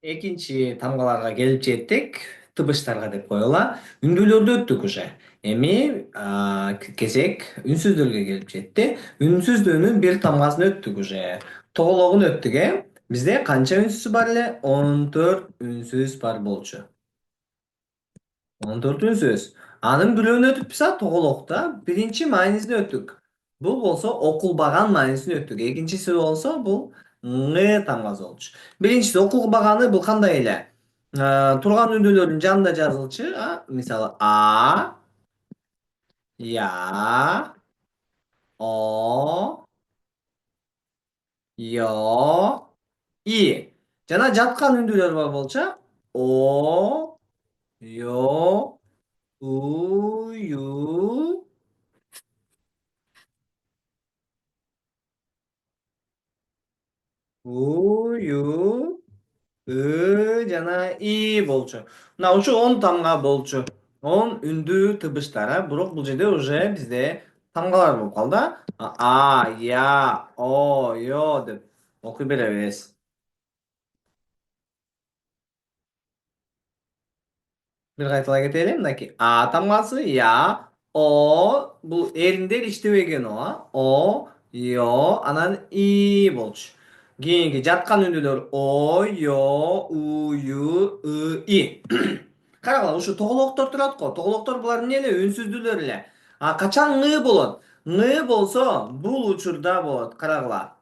Экинчи тамгаларга келип жеттик. Тыбыштарга деп коелу. Үндүүлөрдү өттүк уже. Эми кезек үнсүздөргө келип жетти. Үнсүздүүнүн бир тамгасын өттүк уже. Тогологун өттүк, Бизде канча үнсүз бар эле? 14 үнсүз бар болчу. 14 үнсүз. Анын бирөөнү өтүп тоголокто биринчи маанисин өттүк. Бул болсо окулбаган маанисин өттүк. Экинчиси болсо бул ң тамгасы болчу. Биринчиси окулбаганы бул кандай эле? Турган үндүүлөрдүн жанында жазылчу, мисалы я, о, ё, и. Жана жаткан үндүүлөр бар болчу. О, ё, у, ю, ю, жана и болчу. Мына ушул 10 тамга болчу. 10 үндүү тыбыштар, бирок бул жерде уже бизде тамгалар болуп калды. Я, о, ё деп окуй беребиз. Бир кайталай кетели. Мынакей тамгасы я, о, бул эриндер иштебеген о, ё, анан и болчу. Кийинки жаткан үндүүлөр о, ё, у, ю, и. Карагыла, ушу тоголоктор турат го. Тоголоктор булар эмне эле? Үнсүздүүлөр эле. Качан ң болот? Ң болсо бул учурда болот. Карагыла.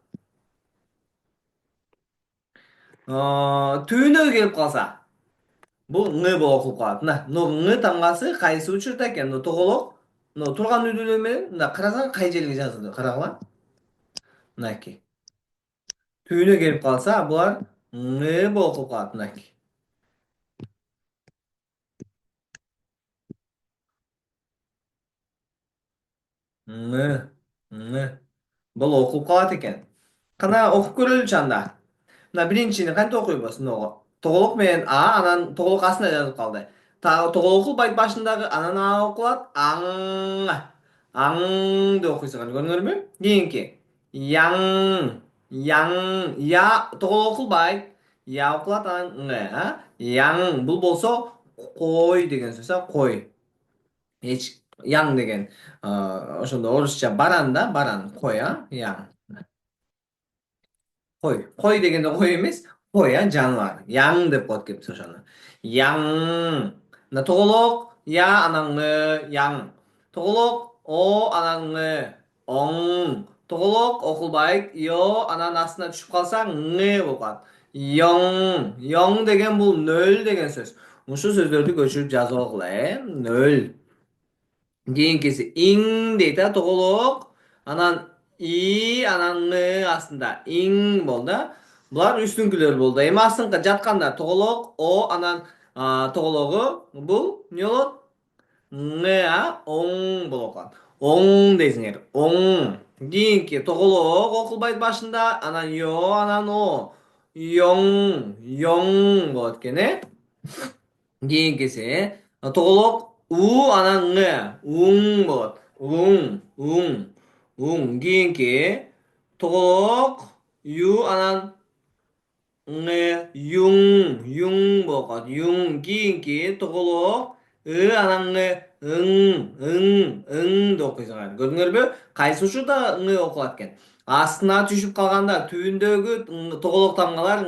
Түйүнөгө келип калса, бул ң болуп окулуп калат. Мына ң тамгасы кайсы учурда экен? Тоголок. Турган үндүүлөр менен мына карасаң кай жерге жазылды? Карагыла. Мынакей. Түйүнө келип калса, булар ң болуп окулуп калат. Мынакей. ң, ң. Бул окулуп калат экен. Кана окуп көрөлүчү анда. Мына биринчини кантип окуйбуз? Тоголок менен анан тоголок астына жазылып калды. Тоголок окулбайт башындагы, анан окулат аң. Аң деп окуйсуңар, көрдүңөрбү? Кийинки яң, яң, я тоголок окулбайт. Я окулат анан яң, бул болсо кой деген сөз, кой. Эч яң деген ошондо орусча баран да, баран, кой, яң. Кой дегенде кой эмес, кой, жаныбар. Яң деп коет экенбиз ошону. Яң. Мына тоголок, я анан яң. Тоголок, о анан оң. Тоголок окулбайт, ё анан астына түшүп калса болуп калат. Йоң. Йоң деген бул нөл деген сөз. Ушул сөздөрдү көчүрүп жазып алгыла, нөл. Кийинкиси иң дейт, тоголок. Анан и анан астында иң болду. Булар үстүңкүлөр болду. Эми астыңкы жатканда тоголок, о анан тогологу бул эмне болот? Оң болуп калат. Оң дейсиңер. Оң. Кийинки тоголок окулбайт башында, анан ё, анан о. Йоң, йоң болот экен, Кийинкиси тоголок анан уң болот. Уң, уң, уң. Кийинки тоголок анан юң, юң болуп калат. Юң. Кийинки тоголок анан ың деп окуйсуңар. Көрдүңөрбү? Кайсы учурда окулат экен? Астына түшүп калганда түйүндөгү тоголок тамгалар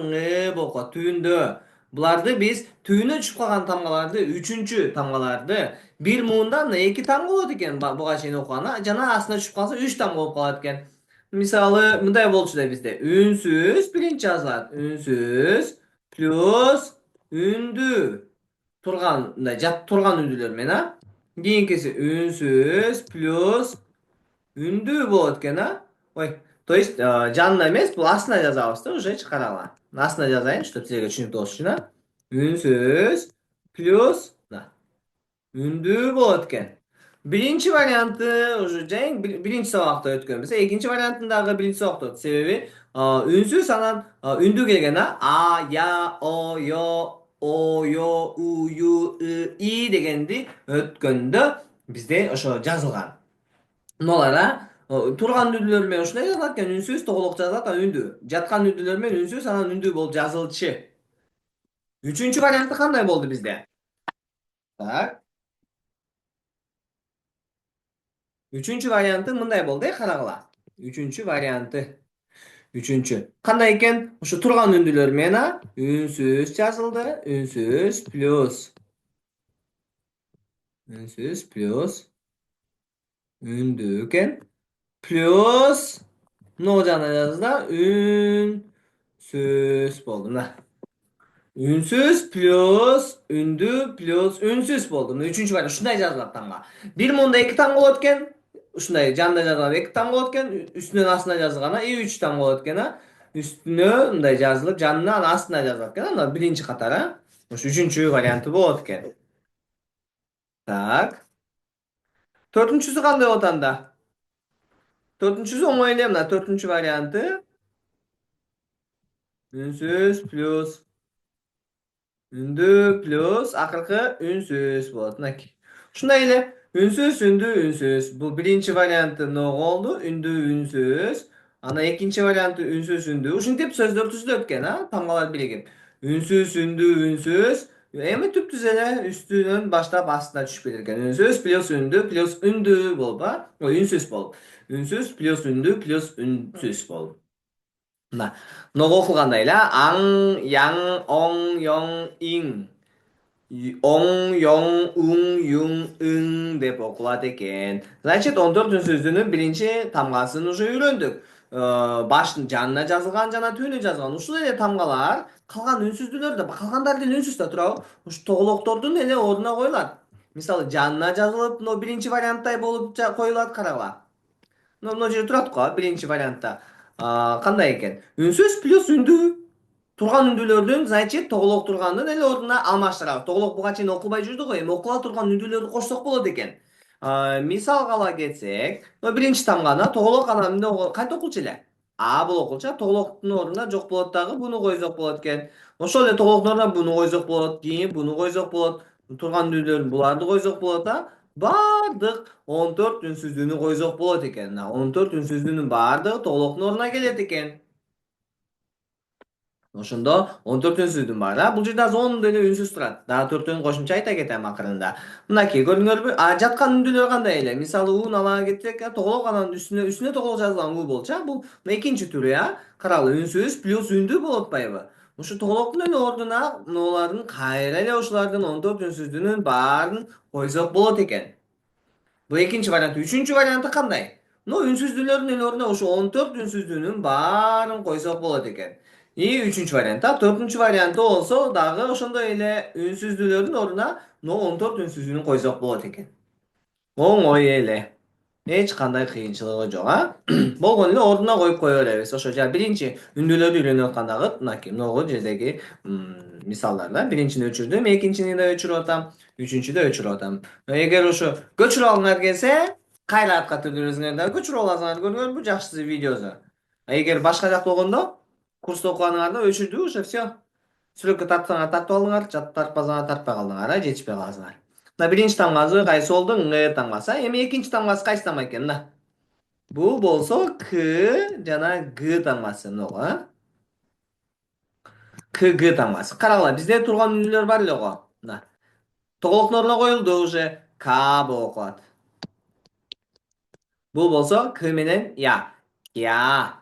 болуп калат. Түйүндө. Буларды биз түйүнө түшүп калган тамгаларды, үчүнчү тамгаларды бир муунда эки тамга болот экен буга чейин окуган. Жана астына түшүп калса 3 тамга болуп калат экен. Мисалы мындай болчу да бизде. Үнсүз биринчи жазылат. Үнсүз плюс үндүү. Турган үндүүлөр менен, Кийинкиси үнсүз плюс үндүү болот экен, Ой, то есть жанына эмес, бул астына жазабыз да, уже чыгарала. Астына жазайын, чтобы силерге түшүнүктүү болуш үчүн, Үнсүз плюс үндүү болот экен. Биринчи варианты уже жайың биринчи сабакта өткөнбүз. Экинчи вариантын дагы биринчи сабакта өттүк. Себеби үнсүз анан үндүү келген, я, о, ё, у, ю, и дегенди өткөндө бизде ошо жазылган. Мыналар турган үндүүлөр менен ушундай жазылат экен. Үнсүз тоголок жазылат, үндүү. Жаткан үндүүлөр менен үнсүз анан үндүү болуп жазылчу. Üçüncü variantı qanday bo'ldi bizde? Tak. Üçüncü variantı mınday bo'ldi, qarag'lar. Üçüncü variantı. Üçüncü. Qanday ekan? O'sha turgan ünlüler mena ünsüz yazıldı. Ünsüz plus. Ünsüz plus. Ündü ekan. Plus. Ne olacağını yazdı? Ünsüz bo'ldi. Mana. Ünsüz plus ündü plus ünsüz bo'ldi. Mana üçüncü variant. Shunday yaziladi tanga. Bir munda ikki tam bo'lar ekan. Shunday janida yoziladi. Ikki tam bo'lar ekan. Üstüne aslına yazılgana üç tam bo'lar ekan. Üstüne bunday yazılıp janına aslına yazıladi ekan. Ana birinchi qatori. O'sha üçüncü varianti bo'lar ekan. Tak. To'rtinchisi qanday o'tanda? To'rtinchisi o'ng'aylayman. To'rtinchi varianti ünsüz plus ündü plus akırkı ünsüz bo'ladi. Shunday ele ünsüz, ündü, ünsüz. Bu birinchi varianti ne oldu? Ündü, ünsüz. Ana ikinci varianti ünsüz, ündü. Ушинтип сөздөр түзүлөт экен, таңгалар birigip. Ünsüz, ündü, ünsüz. Эми түп түз эле üstүнөн баштап астына түшүп кетер экен. Ünsüz plus ündü болуп, Ünsüz болуп. Ünsüz plus ündü plus ünsüz болуп. Мына ного окулгандай эле аң, яң, оң, yoң, иң. Оң, yoң, уң, юң, ың деп окулат экен. Значит, 14 сөздүнүн биринчи тамгасын уже үйрөндүк. Баштын жанына жазылган жана түбүнө жазылган. Ушул эле тамгалар калган үнсүздүүлөрдө, калгандары деле үнсүздө турабы? Ушу тоголоктордун эле ордуна коюлат. Мисалы, жанына жазылып, мына биринчи варианттай болуп коюлат, карагыла. Мына жерде турат го, биринчи вариантта. Кандай экен? Үнсүз плюс үндүү. Турган үндүүлөрдүн, значит, тоголок тургандын эле ордуна алмаштырабыз. Тоголок буга чейин окулбай жүрдү го, эми окула турган үндүүлөрдү кошсок болот экен. Мисалга ала кетсек, биринчи тамганы тоголок анан эмне кантип окулчу эле? А бул окулчу, тоголоктун ордуна жок болот дагы, буну койсок болот экен. Ошол эле тоголоктун ордуна буну койсок болот, кийин буну койсок болот. Турган үндүүлөрдүн буларды койсок болот, бардык 14 үнсүздүүнү койсок болот экен. 14 үнсүздүүнүн бардыгы тоголоктун ордуна келет экен. Ошондо 14 үнсүздүн бар. Бул жерде азыр 10 деле үнсүз турат. Дагы 4-өн кошумча айта кетем акырында. Мынакей көрдүңөрбү? Жаткан үндүүлөр кандай эле? Мисалы уун ала кетсек, тоголок анан үстүнө тоголок жазылган у болчу. Бул экинчи түрү, Каралы, үнсүз плюс үндүү болуп атпайбы? Ушу тоголоктун эле ордуна мыналардын кайра эле ушулардын 14 үнсүздүнүн баарын койсок болот экен. Бул экинчи вариант. Үчүнчү варианты кандай? Үнсүздүүлөрдүн эле ордуна ушу 14 үнсүздүүнүн баарын койсок болот экен. Үчүнчү вариант. Төртүнчү варианты болсо дагы ошондой эле үнсүздүүлөрдүн ордуна 14 үнсүздүүнү койсок болот экен. Оңой эле. Эч кандай кыйынчылыгы жок, болгон эле ордуна коюп кое беребиз. Ошо жана биринчи үндүүлөрдү үйрөнүп аткандагы мынакей могу жердеги мисалдарда биринчини өчүрдүм, экинчини да өчүрүп атам, үчүнчүдө өчүрүп атам. Эгер ошо көчүрүп алгыңар келсе, кайра каттырып да көчүрүп аласыңар, көрдүңөрбү жакшысы видеосу. Эгер башка жакта болгондо, курста окуганыңарда өчүрдү уже все. Сүрөккө тартсаңар тартып алыңар, тартпасаңар тартпай калдыңар, жетишпей каласыңар. Мына биринчи тамгасы кайсы болду? Ң тамгасы. Эми экинчи тамгасы кайсы тамга экен да? Бул болсо К жана Г тамгасы мына. К Г тамгасы. Карагыла, бизде турган үнүүлөр бар эле го. Мына. Тоголоктун ордуна коюлду уже. К болуп калат. Бул болсо К менен Я. Я.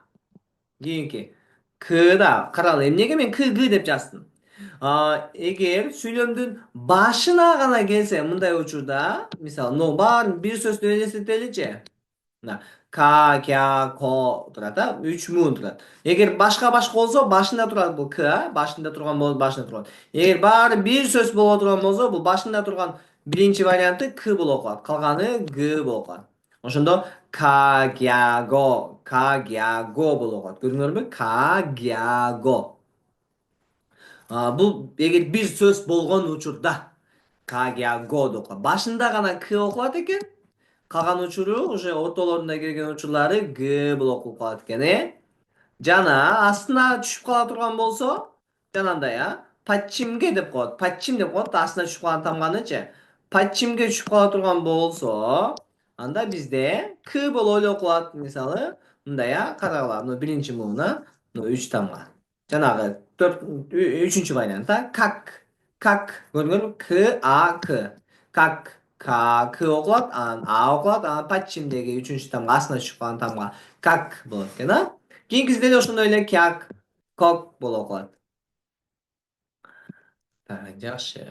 Кийинки. Кда. Карагыла, эмнеге мен К Г деп жаздым? Эгер сүйлөмдүн башына гана келсе, мындай учурда, мисалы, баарын бир сөздү элестетеличи. К, кя, ко турат, 3 муун турат. Эгер башка болсо, башында турат бул К, башында турган болсо, башында турат. Эгер баары бир сөз боло турган болсо, бул башында турган биринчи варианты К болуп калат, калганы Г болуп калат. Ошондо К, гя, го, К, гя, го болуп калат. Көрдүңөрбү? К, гя, го. Бул эгер бир сөз болгон учурда К, гя, го деп калат. Башында гана К окулат экен. Калган учуру уже ортолорунда келген учурлары Г болуп окулуп калат экен, Жана астына түшүп кала турган болсо, жанагындай, Пачимге деп коет. Пачим деп коет, астына түшүп калган тамганычы. Пачимге түшүп кала турган болсо, анда бизде К болуп эле окулат. Мисалы, мындай, карагыла, мына биринчи муна, 3 тамга. Жанагы Dört, üçüncü varyanta kak. Kak. Görün k a k. Kak. K k oklat, a oklat, patчимдеги üçüncü tamga астына түшүп калган тамга как болот экен, а? Кийинкисинде да ошондой эле кяк, кок болуп калат. Так, жакшы.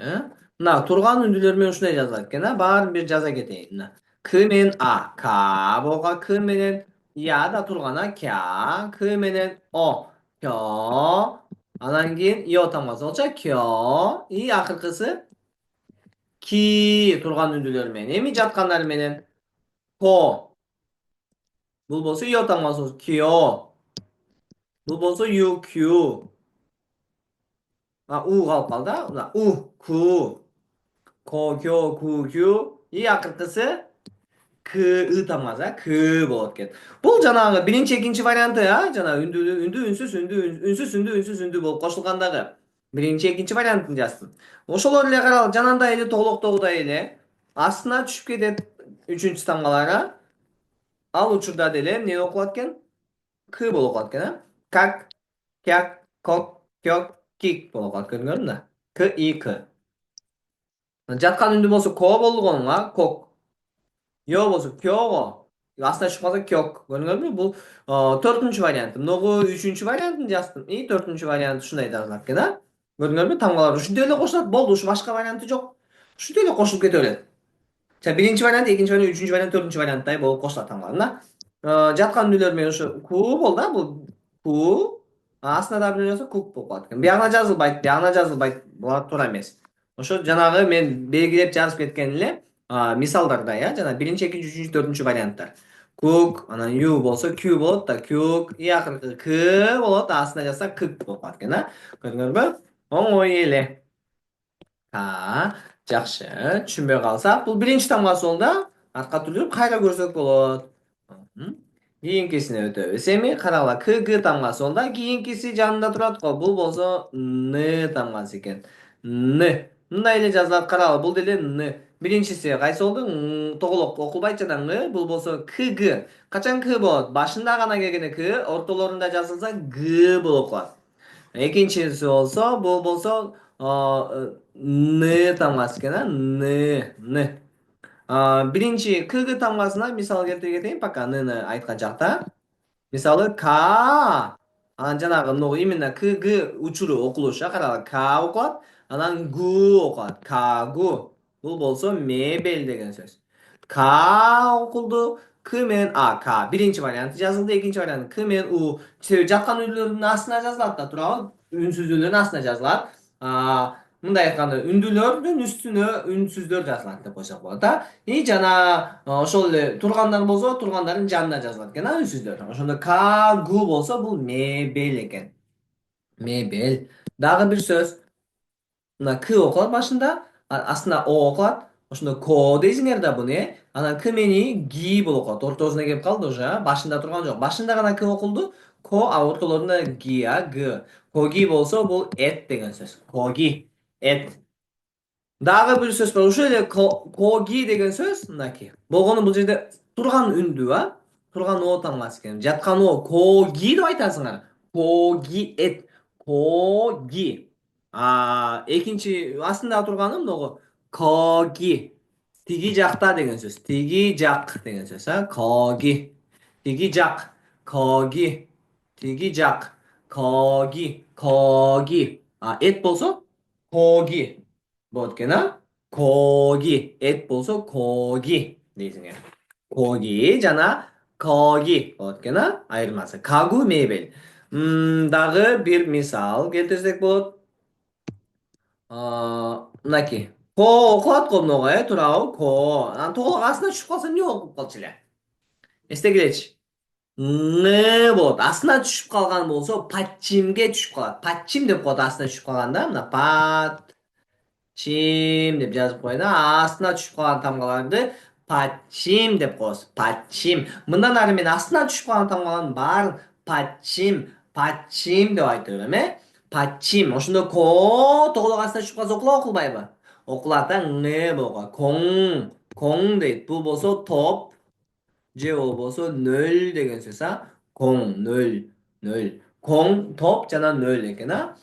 Мына турган үндүлөр менен ушундай жазылат экен, а? Баарын бир жаза кетейин. Мына к менен а, к болгон, к менен я да турган, а? Кя, к менен о, кё. Анан кийин ё тамгасы болчу, кё. И акыркысы ки турган үндүлөр менен. Эми жаткандар менен ко. Бул болсо ё тамгасы болсу кё. Бул болсо ю, кю. У калып калды, а? Мына ку. Ко, кё, ку, кю. И акыркысы к, тамгасы, а? К болот экен. Бул жанагы биринчи, экинчи варианты, а? Жана үнсүз, үнсүз, үнсүз болуп кошулгандагы. Биринчи, экинчи вариантын жаздым. Ошолор эле карал, жанагындай эле толуктогудай эле астына түшүп кетет үчүнчү тамгалар, а? Ал учурда деле эмне окулат экен? К болуп калат экен, а? Как, кяк, кок, кёк, кик болуп калат, көрдүңөрбү мына? К, и, к. Жаткан үндү болсо ко болгонга кок. Ё болсо кёго. Астына түшүп калса кёк. Көрдүңөрбү? Бул төртүнчү вариант. Могу үчүнчү вариантын жаздым. И төртүнчү вариант ушундай жазылат экен, а? Көрдүңөрбү? Тамгалар ушинтип эле кошулат. Болду, ушу башка варианты жок. Ушинтип эле кошулуп кете берет. Биринчи вариант, экинчи вариант, үчүнчү вариант, төртүнчү варианттай болуп кошулат тамгалар, мына. Жаткан үндүлөр менен ушу ку болду, а? Бул ку. Астына дагы бир жазса кук болуп калат экен. Биягына жазылбайт, биягына жазылбайт. Булар туура эмес. Ошо жанагы мен белгилеп жазып кеткен эле мисалдардай, а? Жана биринчи, экинчи, үчүнчү, төртүнчү варианттар. Кук, анан ю болсо кю болот да, кюк. И акыркы к болот, астына жазса кык болуп калат экен, а? Көрдүңөрбү? Оңой эле. Жакшы. Түшүнбөй калсак, бул биринчи тамгасы болду, да? Артка түрдүрүп кайра көрсөк болот. Кийинкисине өтөбүз. Эми карагыла, кг тамгасы болду, да? Кийинкиси жанында турат го. Бул болсо н тамгасы экен. Н. Мындай эле жазылат, карагыла, бул деле н. Биринчиси кайсы болду? Тоголок окулбайт жана ң. Бул болсо кг. Качан к болот? Башында гана келгенде к, ортолорунда жазылса г болуп калат. Экинчиси болсо, бул болсо н тамгасы экен, а? Н. Биринчи кг тамгасына мисал келтире кетейин, пока ны айткан жакта. Мисалы к, анан жанагы могу именно кг учуру окулушу, карагыла, к окулат, анан гу окулат. Кагу. Бул болсо мебель деген сөз. К окулду, к менен к. Биринчи варианты жазылды, экинчи вариант к менен у. Себеби жаткан үндүлөрдүн астына жазылат да, туурабы? Үнсүздүүлөрдүн астына жазылат. Мындай айтканда, үндүлөрдүн үстүнө үнсүздөр жазылат деп койсок болот, а? И жана ошол эле тургандар болсо, тургандардын жанына жазылат экен, а, үнсүздөр. Ошондо кагу болсо, бул мебель экен. Мебель. Дагы бир сөз. Мына к окулат башында, астына о окулат. Ошондо ко дейсиңер да буну, э? Анан к менен ги болуп калат. Ортосуна келип калды уже, а? Башында турган жок. Башында гана к окулду, ко, ортолорунда ги, г. Коги болсо, бул эт деген сөз. Коги. Эт. Дагы бир сөз бар. Ушул эле коги деген сөз, мынакей. Болгону бул жерде турган үндү, а? Турган о тамгасы экен. Жаткан о, коги деп айтасыңар. Коги, эт. Коги. Экинчи астында турганы могу коги. Тиги жакта деген сөз. Тиги жак деген сөз, а? Коги. Тиги жак. Коги. Тиги жак. Коги. Коги. Эт болсо коги болот экен, а? Коги. Эт болсо коги дейсиңер. Коги жана коги болот экен, а? Айырмасы. Кагу мебель. Дагы бир мисал келтирсек болот. Мынакей. Ко окулат го много, туурабы? Ко. Анан тоголок астына түшүп калса эмне болуп калчу эле? Эстегилечи. Ны болот. Астына түшүп калган болсо, патчимге түшүп калат. Патчим деп коет астына түшүп калганда. Мына патчим деп жазып коеюн, астына түшүп калган тамгаларды патчим деп коебуз. Патчим. Мындан ары мен астына түшүп калган тамгалардын баарын патчим деп айтып берем, э? Патчим. Ошондо ко тоголок астына түшүп калса окулабы, окулбайбы? Окулат, да, ң болгон. Коң дейт. Бул болсо топ, же болбосо нөл деген сөз, а? Коң, нөл. Коң, топ жана нөл экен, а?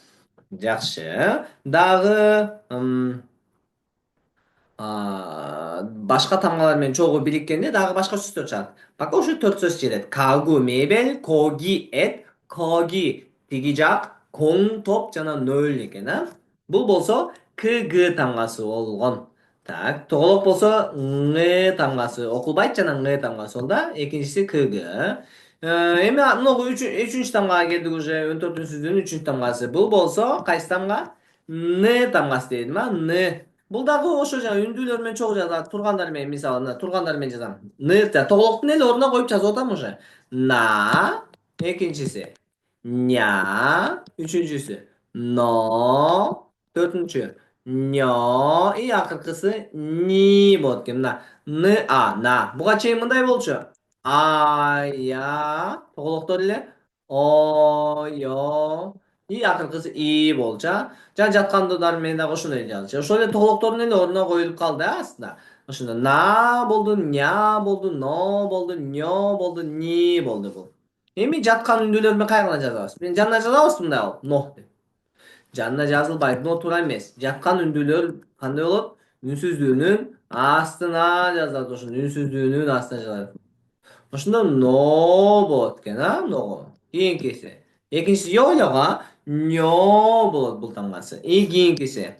Жақсы. Дағы, башка тамгалар менен чогуу бириккенде дагы башка сөздөр чыгат. Пока ушу төрт сөз келет. Кагу мебель, коги эт, коги тиги жак, коң топ жана нөл экен, а? Бул болсо кг тамгасы болгон. Так, тоголок болсо ң тамгасы окулбайт жана ң тамгасы болду да. Экинчиси кг. Эми мынагу үчүнчү тамгага келдик уже. 14-сүздүн үчүнчү тамгасы. Бул болсо кайсы тамга? Н тамгасы дейт ма? Н. Бул дагы ошо жаңа үндүүлөр менен чогуу жазылат. Тургандар менен мисалы, мына тургандар менен жазам. Н тоголоктун эле ордуна коюп жазып атам уже. На, экинчиси. Ня, үчүнчүсү. Но, төртүнчү. Нё, и акыркысы ни болот экен. Мына н а на. Буга чейин мындай болчу. А, я, тоголоктор эле. О, ё, и акыркысы и болчу. Жана жаткандар менен дагы ошондой эле жазчу. Ошол эле тоголоктордун эле ордуна коюлуп калды астында. Ошондо на болду, ня болду, но болду, нё болду, ни болду бул. Эми жаткан үндүүлөр менен кайгана жазабыз? Мен жанына жазабыз мындай кылып, но деп. Жанына жазылбайт, но туура эмес. Жаткан үндүүлөр кандай болот? Үнсүздүүнүн астына жазылат, ошондо үнсүздүүнүн астына жазылат. Ошондо но болот экен, а? Но. Кийинкиси. Экинчиси жок эле го, нё болот бул тамгасы. И кийинкиси.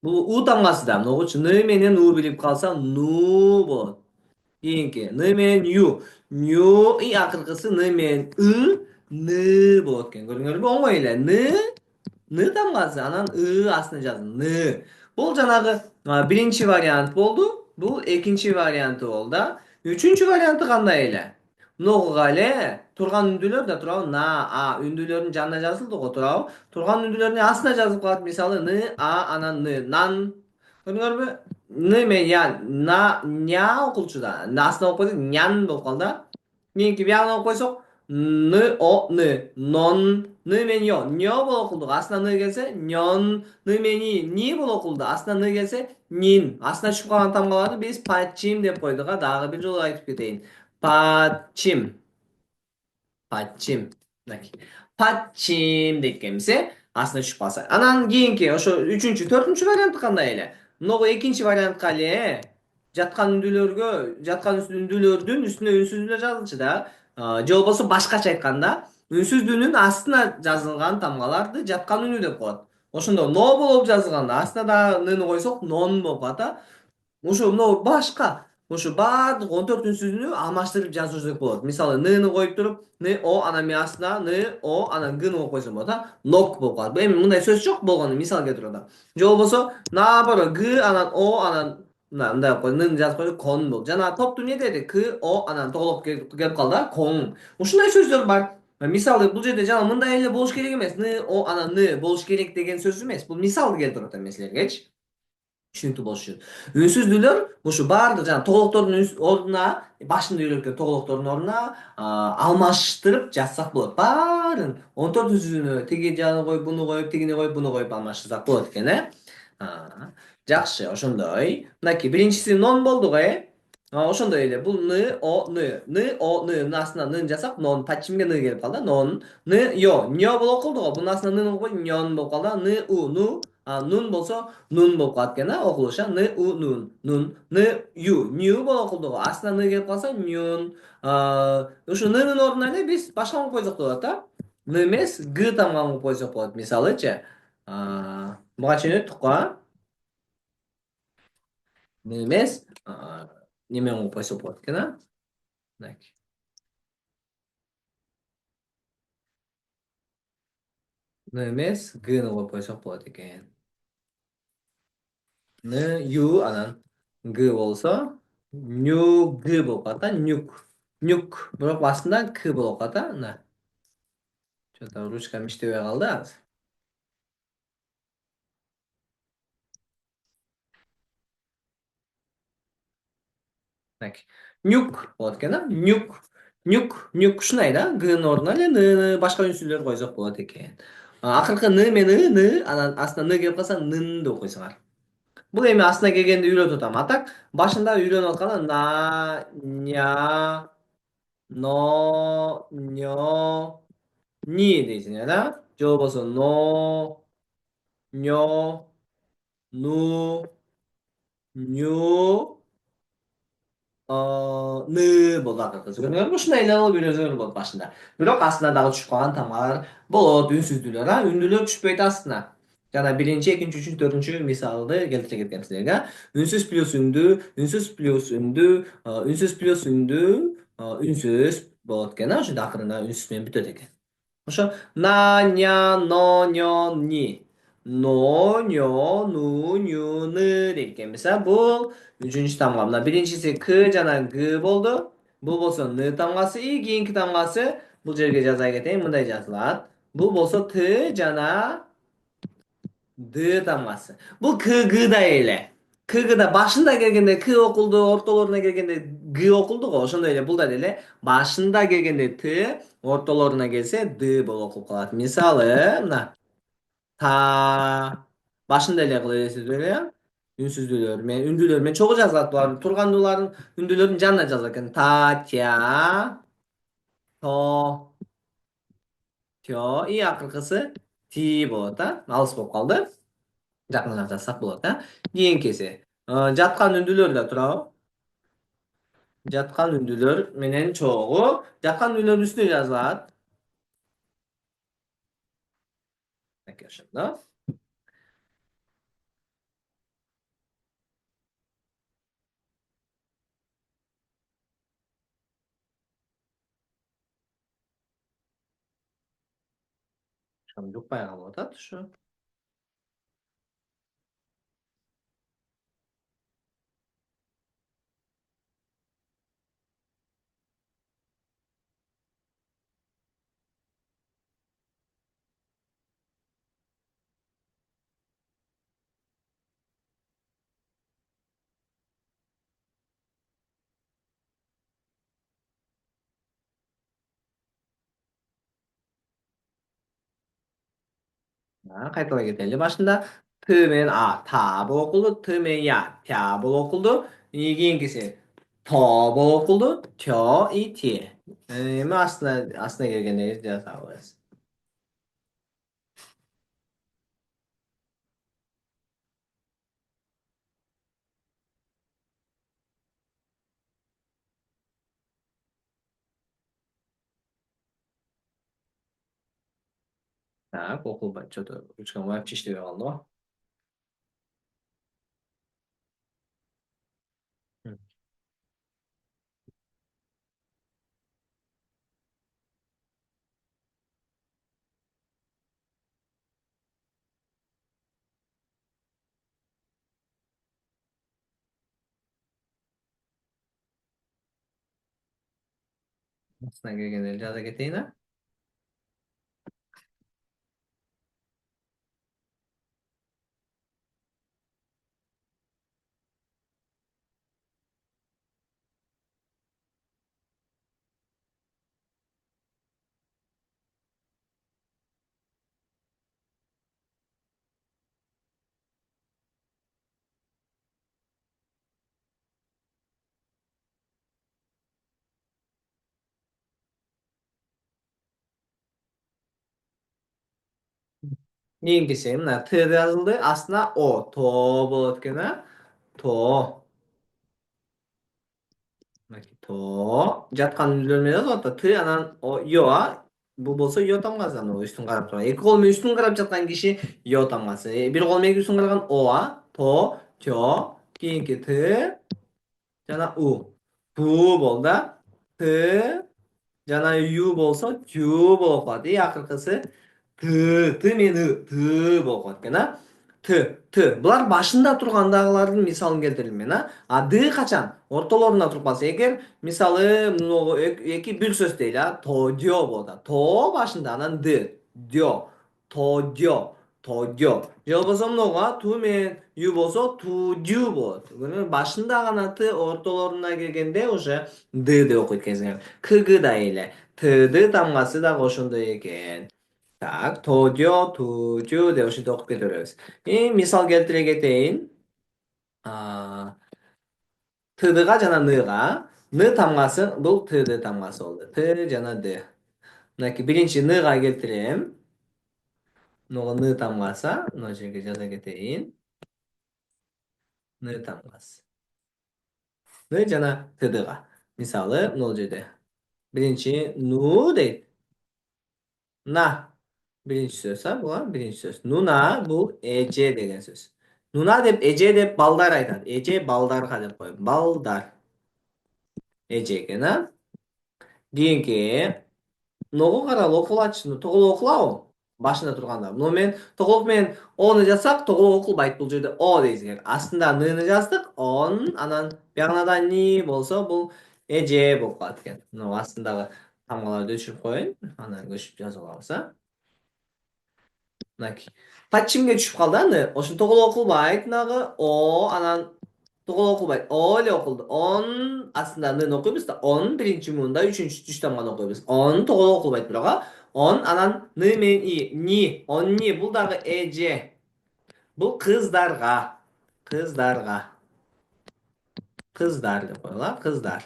Бул у тамгасы да. Могучу н менен у бирип калса ну болот. Кийинки н менен ю. Ню и акыркысы н менен ны болот экен. Көрдүңөрбү? Оңой эле. Ны тамгасы анан астына жаздым. Ны. Бул жанагы биринчи вариант болду. Бул экинчи варианты болду да. Үчүнчү варианты кандай эле? Ногуга эле турган үндүүлөр да туурабы? На, а үндүүлөрдүн жанына жазылды го, туурабы? Турган үндүүлөрдүн астына жазылып калат. Мисалы ны, а анан ны. Нан. Көрдүңөрбү? Ны менен я, на, ня окулчу да. Астына окуп койсок, нян болуп калды да. Кийинки биягына окуп койсок, ны, о, ны. Нон. Ны менен ё. Нё болуп окулду. Астына ны келсе, нён. Ны менен ни болуп окулду. Астына ны келсе, нин. Астына түшүп калган тамгаларды биз пачим деп койдук, а. Дагы бир жолу айтып кетейин. Пачим. Пачим. Пачим дейт экенбиз, астына түшүп калса. Анан кийинки ошо үчүнчү, төртүнчү варианты кандай эле? Могу экинчи вариантка эле жаткан үндүүлөргө, жаткан үндүүлөрдүн үстүнө үнсүздүүлөр жазылчу да. Же болбосо башкача айтканда, үнсүздүүнүн астына жазылган тамгаларды жаткан үнүү деп коет. Ошондо но болуп жазылганда астына дагы ныны койсок, нон болуп калат, а. Ошо мынау башка. Ошо баардык 14 үнсүздүүнү алмаштырып жазышсак болот. Мисалы ны коюп туруп, ны о анан мен астына ны о анан гны коюп койсом болот, а. Нок болуп калат. Эми мындай сөз жок болгону мисал келтирип атам. Же болбосо наоборот г анан о анан мындай кылып нын жазып койсок кон болду. Жана топтун эмне дедик? К о анан тоголок келип калды, а. Коң. Ушундай сөздөр бар. Мисалы бул жерде жана мындай эле болуш керек эмес. Ны о анан ны болуш керек деген сөз эмес. Бул мисалды келтирип атам мен силергечи. Түшүнүктүү болуш үчүн. Үнсүздүүлөр ушу баардык жана тоголоктордун ордуна, башында үйрөткөн тоголоктордун ордуна алмаштырып жазсак болот. Баарын 14 үнсүздүүнү тиги жагына коюп, буну коюп, тигини коюп, буну коюп алмаштырсак болот экен, э? Жакшы, ошондой. Мынакей биринчиси нон болду го, э? Ошондой эле бул ны, о, ны. Ны, о, ны. Астына нын жазсак, нон. Пачимге ны келип калды, нон. Ны, ё. Нё болуп окулду го. Бунун астына нын коюп, нён болуп калды. Ны, у, ну. Нун болсо нун болуп калат экен, а, окулуш, а. Ны, у, нун. Нун. Ны, ю. Ню болуп окулду го. Астына ны келип калса, нюн. Ушу нынын ордуна эле биз башка коюп койсок болот, а. Ны эмес, г тамганы коюп койсок болот. Мисалычы, буга чейин өттүк го, а. Ны эмес, неме коюп койсок болот экен, а. Мынакей. Ны эмес, гны коюп койсок болот экен. Ны, ю, анан г болсо, ню, г болуп калат, да. Нюк. Нюк. Бирок астында к болуп калат, а. Мына. Что-то ручкам иштебей калды азыр. Мынакей. Нюк болот экен, а. Нюк. Нюк. Нюк ушундай да. Гнын ордуна эле ны, башка үнсүздүүлөр койсок болот экен. Акыркы ны менен ны, анан астына ны келип калса нын деп койсоңор. Бул эми астына келгенде үйрөтүп атам. А так башында үйрөнүп атканда на, ня, но, нё, ни дейсиңер, да? Же болбосо но, 뇨, 누, 뉴, болду акыркысы. Көрдүңөрбү? Ушундай эле алып үйрөнсөңөр болот башында. Бирок астына дагы түшүп калган тамгалар болот, үнсүздүүлөр, үндүүлөр түшпөйт астына. Жана биринчи, экинчи, үчүнчү, төртүнчү мисалды келтире кеткен силерге. Үнсүз плюс үндүү, үнсүз плюс үндүү, үнсүз плюс үндүү, үнсүз болот экен, ошондо акырында үнсүз менен бүтөт экен. Ошо на, ня, но, нё, ни. Но, нё, ну, ню, ны дейт экен. Мисалы, бул үчүнчү тамга. Мына биринчиси к жана г болду. Бул болсо н тамгасы, и кийинки тамгасы бул жерге жаза кетейин, мындай жазылат. Бул болсо т жана д тамгасы. Бул к гдай эле. Кгда башында келгенде к окулду, ортолоруна келгенде г окулду го. Ошондой эле бул да деле башында келгенде т, ортолоруна келсе д болуп окулуп калат. Мисалы, мына та башында эле кыла бересиз эле. Үнсүздүүлөр менен үндүүлөр менен чогуу жазылат булар. Тургандуулардын үндүүлөрдүн жанына жазылат экен. Та, тя, то, тё и акыркысы ти болот да. Алыс болуп калды. Жакыныраак жазсак болот да. Кийинкиси жаткан үндүүлөр да турабы? Жаткан үндүүлөр менен чогуу жаткан үндүүлөрдүн үстүнө жазылат. Мынакей ошондо. Ошону жукпай калып атат ушу. Кайталай кетели. Башында т менен а та болуп окулду, т менен я тя болуп окулду. Кийинкиси то болуп окулду, тё и те. Эми астына келгенде жазабыз. Так, окулбай, что-то ручкам вообще иштебей калды го. Астына келгенде жаза кетейин, Кийинкиси мына т жазылды, астына о, то болот экен, то. То жаткан үндүүлөр менен жазылып атат. Т анан ё, бул болсо ё тамгасы, анан үстүн карап турат. Эки кол менен үстүн карап жаткан киши ё тамгасы. Бир кол менен үстүн караган о, то, тё, кийинки т жана у. Бу болду да. Т жана ю болсо тю болуп калат. И акыркысы т менен т болуп калат экен, т. Булар башында тургандагылардын мисалын келтирдим мен, д качан ортолоруна туруп калса эгер, мисалы могу эки бир сөз дейли, тодё болот. То башында, анан д, дё, тодё, тодё. Же болбосо мыногу ту менен ю болсо тудю болот. Башында гана т, ортолоруна келгенде уже д деп окуйт экенсиңер. Кгдай эле. Тды тамгасы дагы ошондой экен. Так, тодё, тудю деп ушинтип окуп кете беребиз. Мисал келтире кетейин. Тдга жана ныга. Ны тамгасы бул тд тамгасы болду. Т жана д. Мынакей биринчи ныга келтирем. Нуга ны тамгасы, мына жерге жаза кетейин. Ны тамгасы. Ны жана тдга. Мисалы, мына жерде. Биринчи ну дейт. На. Birinci söz ha bu ha birinci söz. Nuna bu ece деген söz. Nuna dep ece dep baldar aytат. Эже балдарга деп коем. Балдар. Эже экен а. Кийинки ногу карал окулачы тоголок окулабы? Башында турганда. Муну мен тоголок менен ону жазсак тоголок окулбайт. Бул жерде о дейбиз керек. Астында ныны жаздык. Он, анан биягына да ни болсо бул эже болуп калат экен. Мына астындагы тамгаларды өчүрүп коеюн. Анан көчүп жазып алабыз а. Мынакей. Патчимге түшүп калды аны. Ошо тоголок окулбайт. Нагы о анан тоголок окулбайт. О эле окулду. Он астында нын окуйбуз да. Он биринчи муунда үчүнчү түш тамганы окуйбуз. Он тоголок окулбайт бирок а. Он анан ны менен и. Ни. Он ни. Бул дагы эже. Бул кыздарга. Кыздарга. Кыздар деп коелу. Кыздар.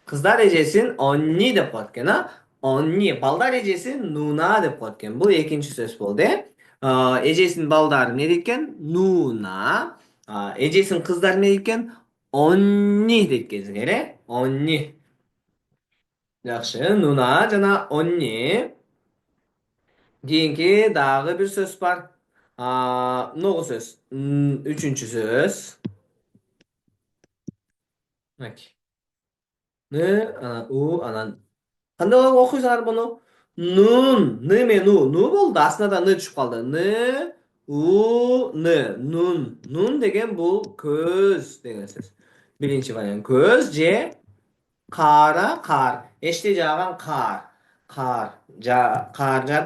Кыздар эжесин онни деп коет экен а. Онни. Балдар эжесин нуна деп коет экен. Бул экинчи сөз болду э. Эжесин балдары эмне дейт экен? Нуна. Эжесин кыздары эмне дейт экен? Онни дейт экенсиңер э. Онни. Жакшы. Нуна жана онни. Кийинки дагы бир сөз бар. Многу сөз. Үчүнчү сөз. Мынакей. Ны, анан у, анан кандай кылып окуйсуңар буну? Нун, ны менен ну болду. Астына да ны түшүп калды. Ны, ны, нун. Нун деген бул көз деген сөз. Биринчи вариант көз же кара кар. Эште жааган кар. Кар жаап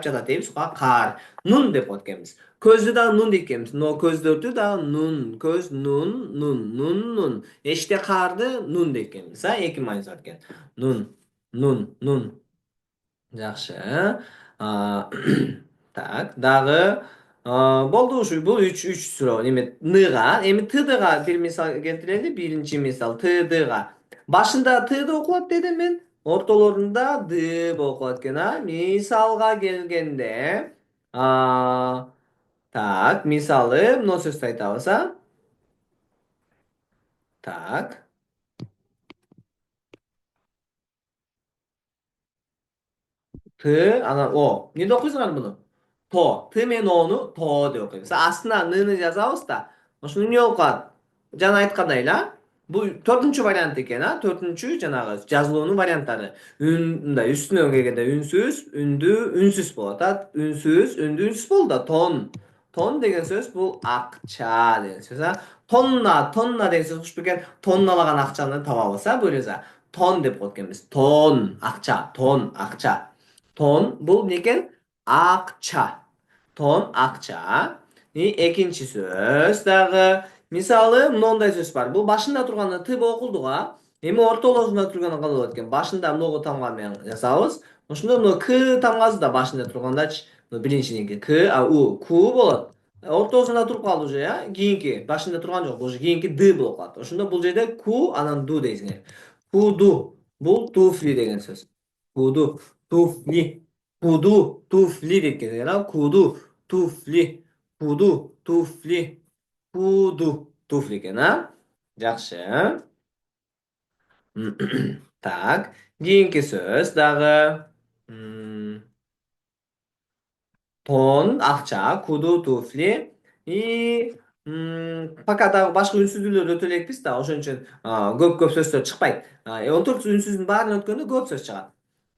жатат дейбиз го. Кар. Нун деп коет экенбиз. Көздү дагы нун дейт экенбиз. Но көздөрдү дагы нун. Көз нун. Эште карды нун дейт экенбиз. Эки мааниси бар экен. Нун. Жакшы. А, Так, дагы болду ушу. Бул үч суроо. Эми ныга, эми тдга бир мисал келтирели. Биринчи мисал тдга. Башында тды окулат дедим мен. Ортолорунда д болуп калат экен, а. Мисалга келгенде, так, мисалы, мына сөздү айтабыз, а. Так. Т, анан о. Эмнеде окуйсуңар муну? То. Т менен ону то деп окуйбуз. Астына ныны жазабыз да. Ошону эмне болуп калат? Жана айткандай эле, бул төртүнчү вариант экен, а. Төртүнчү жанагы жазылуунун варианттары. Мындай үстүнөн келгенде үнсүз, үндүү, үнсүз болот, а. Үнсүз, үндүү, үнсүз болду да. Тон. Тон деген сөз бул акча деген сөз, а. Тонна деген сөз кушуп экен. Тонналаган акчаны табабыз, а. Бөлөсө. Тон деп коет экенбиз. Тон, акча, тон, акча. Тон бул эмне экен? Акча. Тон, акча. Экинчи сөз дагы. Мисалы, мындай сөз бар. Бул башында турганда т болуп окулду го. Эми ортолорунда турганда кандай болот экен? Башында многу тамга менен жазабыз. Ошондо мына к тамгасы да башында тургандачы. Биринчиники к, у, ку болот. Ортосунда туруп калды уже, а? Кийинки башында турган жок. Уже кийинки д болуп калат. Ошондо бул жерде ку, анан ду дейсиңер. Куду. Бул туфли деген сөз. Куду, туфли. Куду, туфли деп кеткен, а? Куду, туфли. Куду, туфли. Куду, туфли экен, а? Жакшы. Так, кийинки сөз дагы. Тон, акча, куду, туфли. Пока дагы башка үнсүздүүлөр өтө элекпиз да, ошон үчүн көп сөздөр чыкпайт. 14 үнсүздүн баарын өткөндө көп сөз чыгат.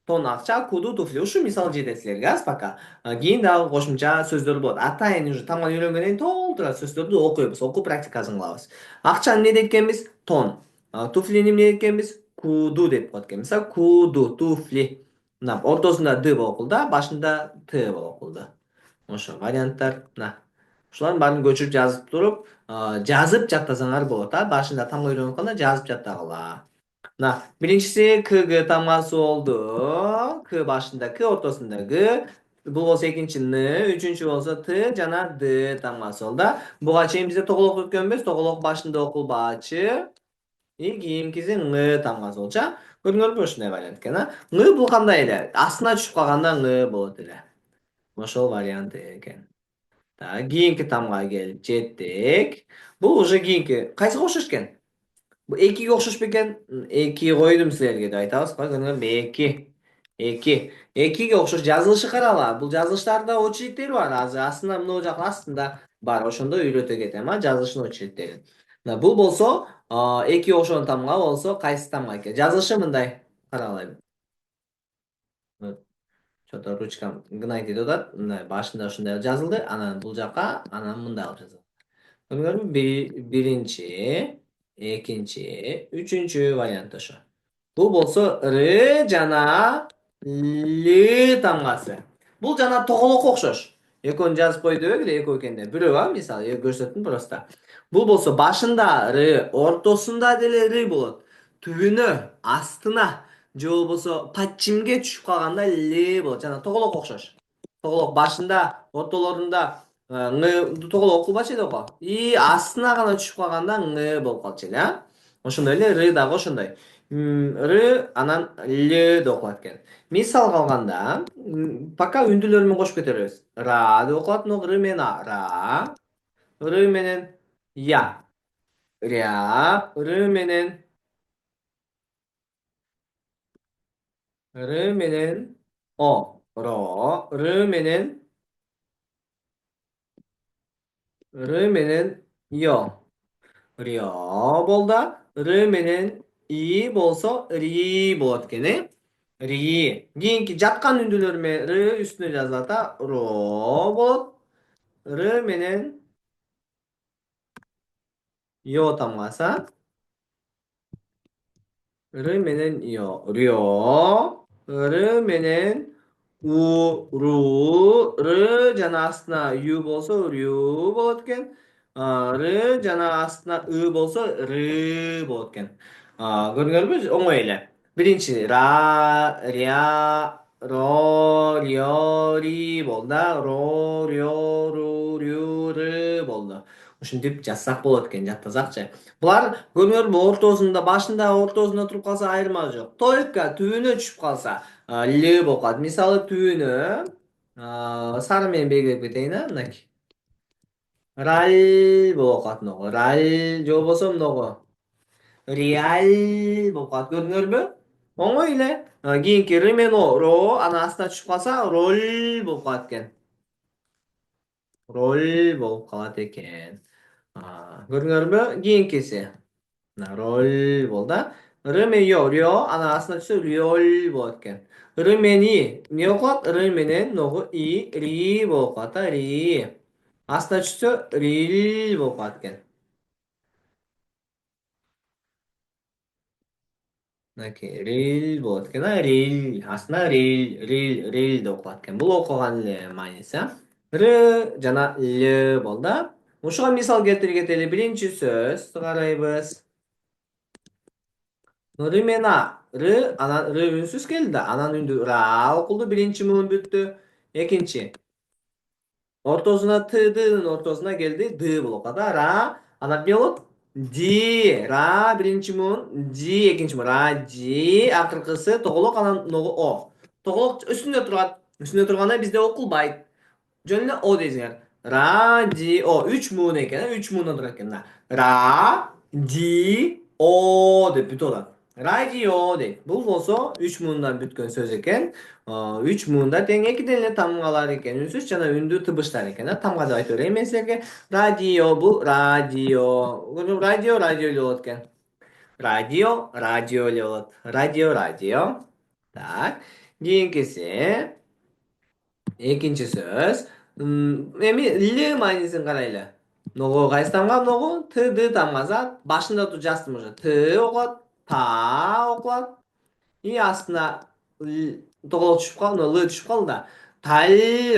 Тон, акча, куду, туфли. Ушу мисал жетет силерге аз пока. Кийин дагы кошумча сөздөр болот. Атайын уже тамганы үйрөнгөндөн кийин толтура сөздөрдү окуйбуз, окуп практикасын кылабыз. Акчаны эмне дейт экенбиз? Тон. Туфлини эмне дейт экенбиз? Куду деп коет экенбиз. Куду, туфли. Мына ортосунда д болуп окулду, башында т болуп окулду. Ошо варианттар. Мына. Ушулардын баарын көчүрүп жазып туруп, жазып жаттасаңар болот, а. Башында тамга үйрөнүп атканда жазып жаттагыла. Мына биринчиси кг тамгасы болду. К башында к, ортосунда г. Бул болсо экинчи н, үчүнчү болсо т жана д тамгасы болду. Буга чейин бизде тоголок өткөнбүз. Тоголок башында окулбачы. Кийинкиси ң тамгасы болчу. Көрдүңөрбү ушундай вариант экен, а? Ң бул кандай эле? Астына түшүп калганда ң болот эле. Ошол вариант экен. Так, кийинки тамга келип жеттик. Бул уже кийинки кайсыга окшош экен? Бул экиге окшош бекен? Эки койдум силерге деп айтабыз. Көрдүңөрбү? Эки. Эки. Экиге окшош жазылышы карала. Бул жазылыштарда очередтери бар. Азыр астында мына жак астында бар. Ошондо үйрөтө кетем, жазылыштын очередтерин. Бул болсо, эки окшогон тамга болсо кайсы тамга экен? Жазылышы мындай. Каралайлы. Чото ручкам гнать этип атат. Мындай башында ушундай жазылды. Анан бул жака, анан мындай кылып жазылды. Көрдүңөрбү? Биринчи, экинчи, үчүнчү вариант ошо. Бул болсо р жана л тамгасы. Бул жана тоголокко окшош. Экөөнү жазып кой дебегиле, экөө экенде. Бирөө мисалы, көрсөттүм просто. Бул болсо башында р, ортосунда деле р болот. Түбүнө, астына же болбосо падчимге түшүп калганда л болот. Жана тоголокко окшош. Тоголок башында, ортолорунда ң тоголок окулбачы эле ого. И астына гана түшүп калганда ң болуп калчу эле, Ошондой эле р дагы ошондой. Р анан л деп окулат экен. Мисалга алганда, пока үндүлөр менен кошуп кетебиз. Ра деп окулат, но р менен а. Ра. Р менен я. Ря. Р менен о. Ро. Р менен ё. Рё болду. Р менен и болсо ри болот экен, Ри. Кийинки жаткан үндүлөр менен р үстүнө жазылат да, ро болот. Р менен ё тамгасы. Р менен ё. Рё. Р менен у. Ру. Р жана астына ю болсо рю болот экен. Р жана астына ы болсо ры болот экен. Көрдүңөрбү? Оңой эле. Биринчи ра, ря, ро, рё, ри болду да. Ро, рё, ру, рю, ры болду. Ушинтип жазсак болот экен, жаттасакчы. Булар көрдүңөрбү, ортосунда, башында ортосунда туруп калса айырма жок. Только түбүнө түшүп калса л болуп калат. Мисалы түбүнө сары менен белгилеп кетейин, мынакей. Раль болуп калат мынагу. Раль же болбосо мынагу. Реаль болуп калат. Көрдүңөрбү? Оңой эле. Кийинки р менен о, ро, анан астына түшүп калса роль болуп калат экен. Роль болуп калат экен. Көрдүңөрбү? Кийинкиси. Роль болду да. Р менен ё, рё, анан астына түшсө рёль болот экен. Р менен и эмне болуп калат? Р менен могу и, ри болуп калат да, ри. Астына түшсө рил болуп калат экен. Мынакей, рил болот экен, рил. Астына рил деп окулат экен. Бул окуган эле мааниси, Р жана л болду да. Ушуга мисал келтире кетели. Биринчи сөз карайбыз. Р менен а. Р, анан р үнсүз келди да. Анан үндү ра окулду. Биринчи муун бүттү. Экинчи. Ортосуна тдын ортосуна келди. Д болуп калды да. Ра. Анан эмне болот? Ди. Ра биринчи муун. Ди экинчи муун. Ра, ди. Акыркысы тоголок, анан могу о. Тоголок үстүндө турат. Үстүндө турганда бизде окулбайт. Жөн эле о дейсиңер. Радио. Үч муун экен. Үч муундан турат экен да. Ра, ди, о деп бүтүп атат. Радио дейт. Бул болсо үч муундан бүткөн сөз экен. Үч муунда тең экиден эле тамгалар экен. Үнсүз жана үндүү тыбыштар экен. Тамга деп айтып берейин мен силерге. Радио бул радио. Радио эле болот экен. Радио эле болот. Радио. Так. Кийинкиси. Экинчи сөз. Эми л маанисин карайлы. Ногу кайсы тамга ногу? Т, д тамгасы. Башында жаздым уже. Т окулат, та окулат. И астына тоголок түшүп калды, л түшүп калды да. Тал,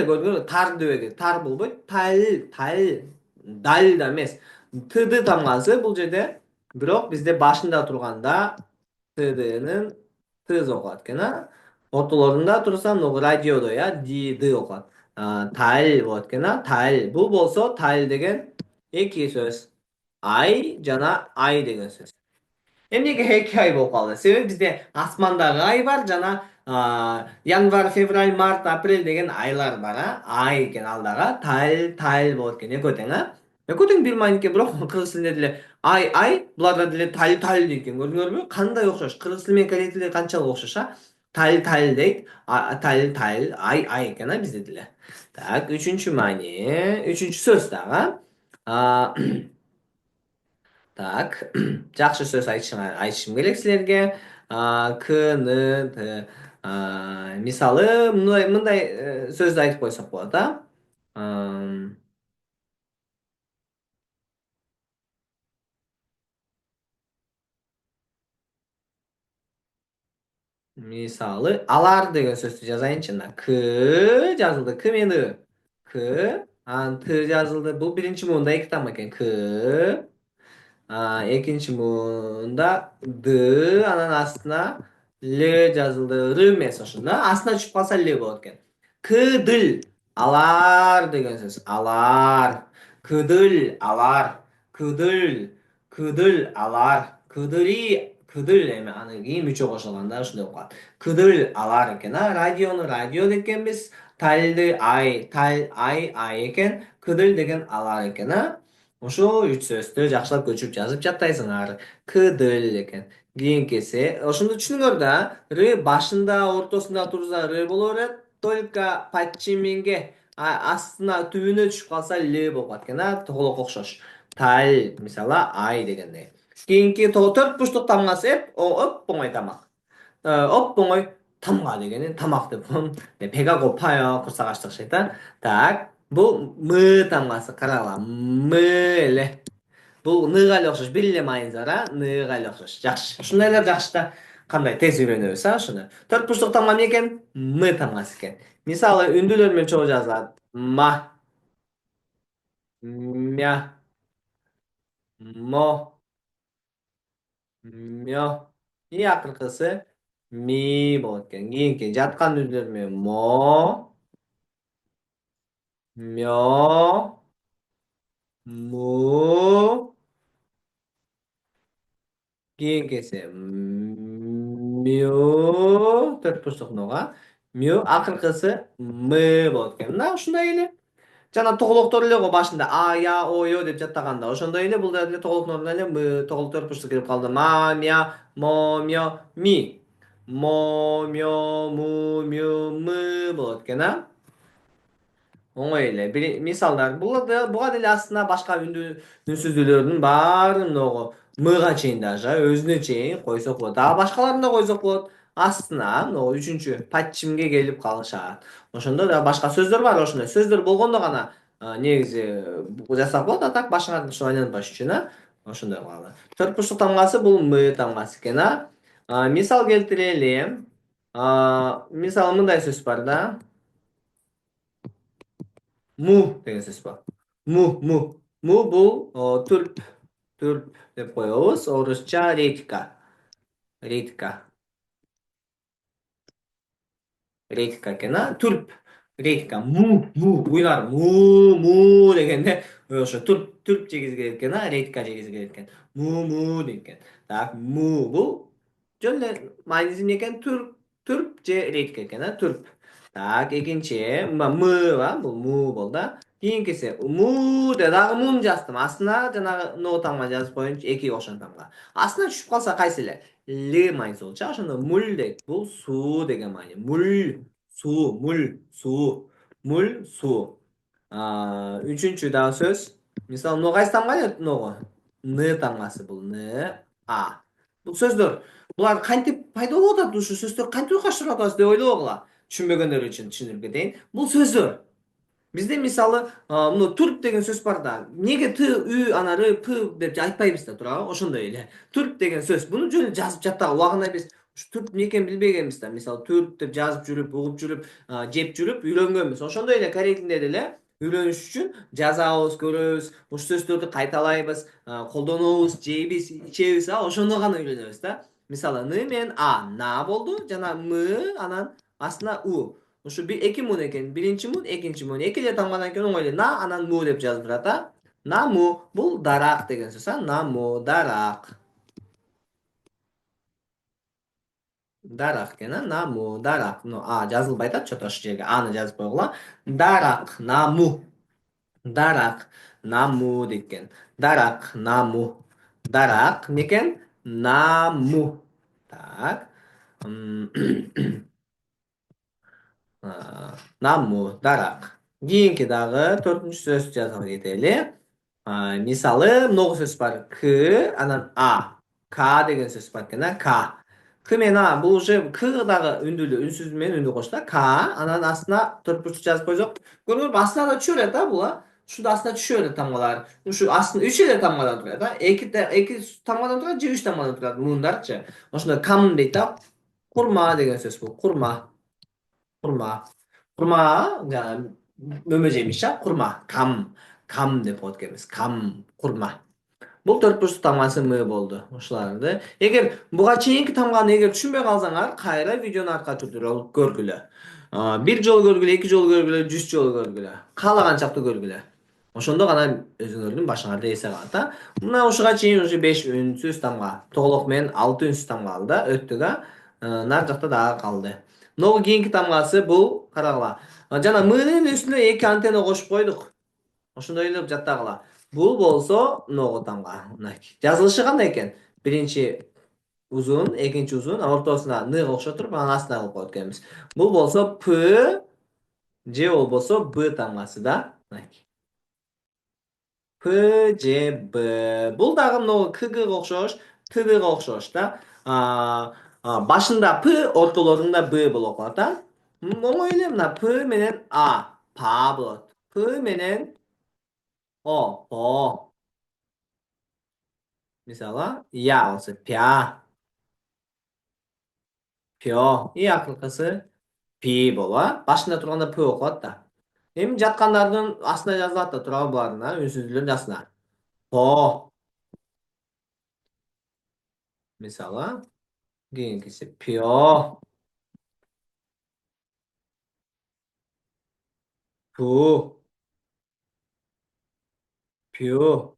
көрдүңөрбү? Тар дебеги. Тар болбойт. Тал. Даль да эмес. Т, д тамгасы бул жерде. Бирок бизде башында турганда ТДнын тыз окулат экен, Ортолорунда турса, радиодо ди окулат. Таль болот экен, Таль. Бул болсо таль деген эки сөз. Ай жана ай деген сөз. Эмнеге эки ай болуп калды? Себеби бизде асмандагы ай бар жана Январь, февраль, март, апрель деген айлар бар, ай экен алдага. Тал болот экен экөө тең, экөө тең бир маанилике, бирок кыргыз тилинде деле ай, буларда деле тал дейт экен. Көрдүңөрбү? Кандай окшош. Кыргыз тили менен корей тили канчалык окшош, тал дейт. Тал, ай экен, бизде деле. Так, үчүнчү маани, үчүнчү сөз дагы. А, Так, жакшы сөз айтышым керек силерге. К, Н, Т. Мисалы, мындай сөздү айтып койсок болот, Мисалы, алар деген сөздү жазайынчы. Мына К жазылды, К менен И. К, анан Т жазылды. Бул биринчи муунда эки тамга экен. К. Экинчи муунда Д, анан астына Л жазылды. Р эмес ошондо. Астына түшүп калса Л болот экен. Кыдыл. Алар деген сөз. Алар. Кыдыл, алар. Кыдыл. Кыдыл, алар. Кыдыл эми анан кийин мүчө кошулганда ушундай болуп калат. Кыдыл, алар экен. Радиону радио декенбиз. Талды ай экен. Кыдыл деген алар экен. Ошо үч сөздү жакшылап көчүрүп жазып жаттайсыңар. Кыдыл экен. Кийинкиси ошондо түшүнүңөр да. Р башында, ортосунда турса Р боло берет. Только подчименге астына түбүнө түшүп калса Л болуп калат экен. Толук окшош. Тал, мисалы, ай дегендей. Кийинки төрт бурчтук тамгасы оп оңой тамак. оп оңой тамга дегени тамак деп. 배가 고파요. kursak açtık şeyden. Так, бул мы тамгасы карагыла. Мы эле. Бул ныга эле окшош. Бир эле майыңыз бар, ныга эле окшош. Жакшы. Ушундайлар жакшы да. Кандай тез үйрөнөбүз, ошону. Төрт бурчтук тамга эмне экен? Мы тамгасы экен. Мисалы, үндүлөр менен чогуу жазылат. Ма, мя, мо, мё. И акыркысы ми болот экен. Кийинки жаткан үндүлөр менен мо, мё, му. Кийинкиси мю, төрт бурчтук нуга. Мю, акыркысы мы болот экен. Мына ушундай эле. Жана тоголоктор эле го башында я, о деп жаттаганда. Ошондой эле бул деле тоголоктор эле мы, тоголок төрт бурчтук келип калды. Ма, мя, мо, мё, ми. Мо, мё, му, мю, мы болот экен. Оңой эле. Мисалдар. Буга деле астына башка үнсүздүүлөрдүн баарын могу мыга чейин даже өзүнө чейин койсок болот. Башкаларын да койсок болот. Астына могу үчүнчү подчимге келип калышат. Ошондо да башка сөздөр бар, ошондой сөздөр болгондо гана негизи жасап болот. А так башыңарды ушул айланбаш үчүн, ошондой кылалы. Төрт бурчтук тамгасы бул мы тамгасы экен, Мисал келтирели. Мисалы мындай сөз бар да. Му деген сөз бар. Му. Му бул түрп деп коебуз. Орусча редька. Редька. Редька экен, түрп. Редька. Му. Уйлар. Му дегенде ошо түрп жегизи келет экен, редька жегизи келет экен. Му дейт экен. Так, му бул жөн эле мааниси эмне экен? Түрп же редька экен, түрп. Так, экинчи мы бул му болду. Кийинкиси мууде дагы муну жаздым. Астына жанагы но тамга жазып коеюнчу, эки окшош тамга. Астына түшүп калса кайсы эле? Л майнысы болчу. Ошондо мул дейт. Бул суу деген маани. Мул, суу. Үчүнчү дагы сөз. Мисалы, но кайсы тамга эле ного? Н тамгасы бул. Бул сөздөр. Булар кантип пайда болуп атат? Ушу сөздөр кантип уйгаштырып атабыз деп ойлобогула. Түшүнбөгөндөр үчүн түшүндүрүп кетейин. Бул сөздөр. Бизде мисалы, мына түрп деген сөз бар да. Эмнеге т, ү, анары п деп айтпайбыз да, туурабы? Ошондой эле. Түрп деген сөз. Буну жөн жазып жаттаган убагында биз ушу түрп эмне экенин билбегенбиз да. Мисалы, түрп деп жазып жүрүп, угуп жүрүп, жеп жүрүп үйрөнгөнбүз. Ошондой эле корей тилинде деле үйрөнүш үчүн жазабыз, көрөбүз, ушу сөздөрдү кайталайбыз, колдонобуз, жейбиз, ичебиз, ошондо гана үйрөнөбүз да. Мисалы, ны менен на болду, жана мы, анан астына у. Ушу эки мун экен. Биринчи мун, экинчи мун. Эки эле тамгадан кийин оңой эле на, анан му деп жазып турат, Наму. Бул дарак деген сөз, Наму, дарак. Дарак экен, наму, дарак. Жазылбайт атчы ошол жерге. Аны жазып койгула. Дарак, наму. Дарак, наму дейт экен. Дарак, наму. Дарак эмне экен? Наму. Так. М, Наму, дарак. Кийинки дагы төртүнчү сөздү жазып кетели. Мисалы, много сөз бар. К, анан А. К деген сөз бар экен, К. К менен А. Бул уже К дагы үндүүлүү, үнсүз менен үндүү кошту. К, анан астына төрт бурчтук жазып койсок, көрдүңүзбү, астына да түшө берет була. Ушунда астына түшө берет тамгалар. Ушу астына үч эле тамгадан турат, эки тамгадан турат же үч тамгадан турат муундарчы. Ошондо кам дейт да. Курма деген сөз бул. Курма. Kurma. Kurma yani mөмө жемиш, kurma. Kam деп коет экенбиз. Kurma. Бул төрт бурчтук тамгасы м болду. Ушуларды. Эгер буга чейинки тамганы түшүнбөй калсаңар, кайра видеону арка түрдө көргүлө. Бир жолу көргүлө, эки жолу көргүлө, 100 жолу көргүлө. Каалаганчакты көргүлө. Ошондо гана өзүңөрдүн башыңарда эсе калат, Мына ушуга чейин уже 5 үнсүз тамга, тоголок менен 6 үнсүз тамга алды, өттүк, Нар жакта дагы калды. Ногу кийинки тамгасы бул, карагыла. Жана мынын үстүнө эки антенна кошуп койдук. Ошондой эле жаттагыла. Бул болсо ногу тамга. Мынакей. Жазылышы кандай экен? Биринчи uzun, экинчи uzun, ортосуна н окшоп туруп, анан астына кылып коет экенбиз. Бул болсо П же болбосо Б тамгасы да. Мынакей. П же Б. Бул дагы могу КГга окшош, ТГга окшош да. Башында П, ортолорунда Б болуп калат, Оңой эле мына П менен А, па болот. П менен О, по. Мисалы, я болсо пя, пё. И акыркысы пи болот. Башында турганда П окулат да. Эми жаткандардын астына жазылат да турабы булардын, үнсүздүлөрдүн астына. По. Мисалы, кийинкиси пё, пу, пю.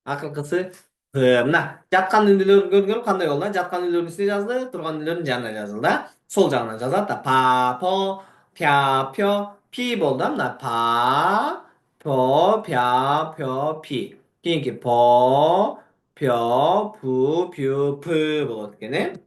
Акыркысы мына жаткан үндүүлөрдү көргөн кандай болду? Жаткан үндүүлөрдүн үстүнө жазылды, турган үндүүлөрдүн жанына жазылды да. Сол жагынан жазылат да. Па, по, пя, пё, пи болду да. Мына па, по, пя, пё, пи. Кийинки по, пё, пу, пю, п болот экен,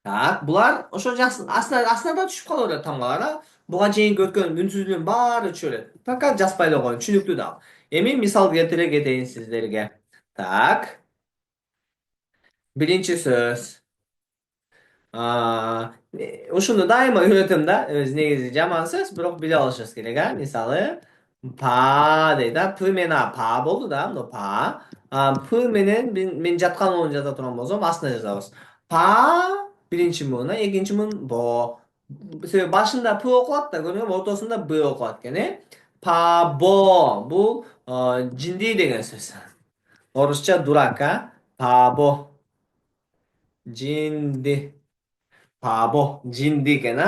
Так, булар ошо астына да түшүп кала берет тамгалар, Буга чейинки өткөн үнсүздүгүн баары түшө берет. Пока жазбай эле коюн, түшүнүктүү дагы. Эми мисал келтире кетейин сиздерге. Так, биринчи сөз. Ушуну дайыма үйрөтөм да. Өзү негизи жаман сөз, бирок биле алышыбыз керек, Мисалы, па дейт да. П менен А па болду да, мына па. П менен мен жаткан оон жаза турган болсом, астына жазабыз. Па биринчи муна, экинчи мун бо. Себеби башында П окулат да, көрдүңүзбү? Ортосунда Б окулат экен, Па бо. Бул жинди деген сөз. Орусча дурак, Пабо. Жинди. Пабо. Жинди экен,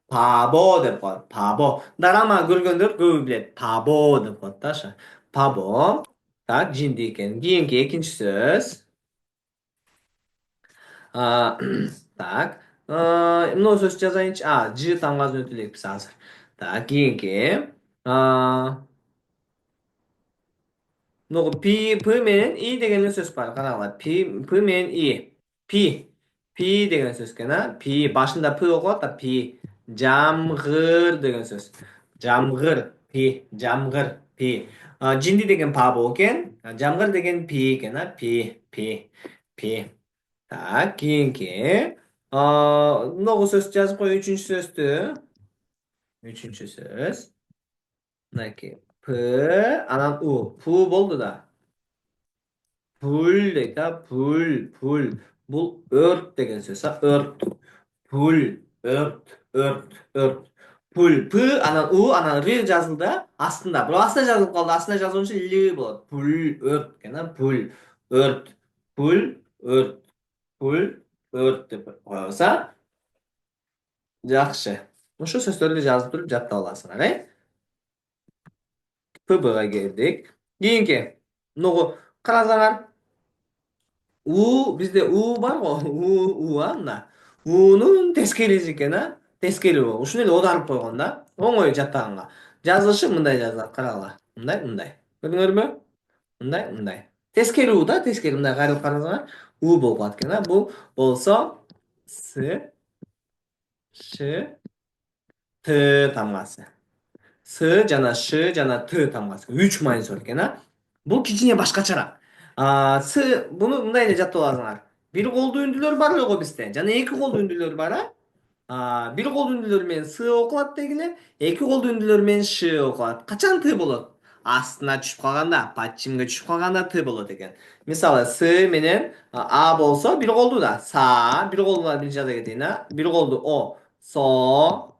Пабо деп коет. Пабо. Дарама көргөндөр көбү билет. Пабо деп коет да ошо. Пабо. Так, жинди экен. Кийинки экинчи сөз. Так. Эмне сөз жазайынчы? Ж тамгасын өтүп элекпиз азыр. Так, кийинки. Мынагу П менен И деген эле сөз бар. Карагыла. П менен И. Пи. Пи деген сөз экен, Пи. Башында П окулат да, Пи. Жамгыр деген сөз. Жамгыр. Пи. Жамгыр. Пи. Жинди деген бабо экен. Жамгыр деген пи экен, Пи. Пи. Пи. Так, кийинки. Многу сөз жазып кой, үчүнчү сөздү. Үчүнчү сөз. Мынакей. П, анан У. Пу болду да. Пул дейт, пул. Бул өрт деген сөз, өрт. Пул, өрт. Пул, П, анан У, анан Р жазылды астында. Бирок астына жазылып калды. Астына жазылышы Л болот. Пул, өрт экен, пул, өрт. Пул, өрт. Пул, өрт деп коебуз, Жакшы. Ушул сөздөрдү жазып туруп жаттап аласыңар, ПБга келдик. Кийинки. Мынагу карасаңар, У, бизде У бар го, У, мына. U'nun teskerisi eкен. Teskeri u. Ушуну эле оодарып койгон да. Оңой жаттаганга. Жазышы мындай жазылат. Карагыла. Мындай, мындай. Көрдүңөрбү? Мындай, мындай. Тескери у да, тескери мындай кайрылып карасаңар, у болуп калат экен. Бул болсо с, ш, т тамгасы. С жана ш жана т тамгасы. 3 майнысы бар экен. Бул кичине башкачараак. Буну мындай эле жаттап аласыңар. Бир колдуу үндүлөр бар эле го бизде. Жана эки колдуу үндүлөр бар, а? Бир колдуу үндүлөр менен с окулат дегиле, эки колдуу үндүлөр менен ш окулат. Качан т болот? Астына түшүп калганда, падчимге түшүп калганда т болот экен. Мисалы, с менен болсо бир колдуу да. Бир колдуу биринчи жада кетейин, а? Бир колдуу о, со.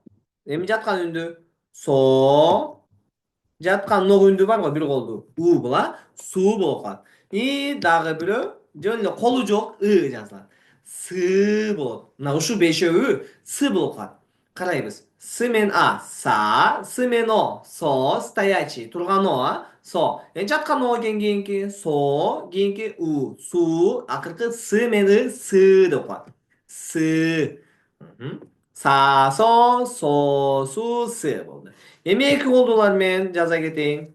Эми жаткан үндү со. Жаткан ногу үндү бар го бир колдуу. У була, суу болуп калат. И дагы бирөө жөн эле колу жок ы жазылат. Сы болот. Мына ушу бешөөбү с болуп калат. Карайбыз. С менен с менен о, со, стоячий, турган о, со. Жаткан о кийинки кийинки у, су, акыркы с менен сы деп калат. Сы. Со, су, с болду. Эми эки колдуулар менен жаза кетейин.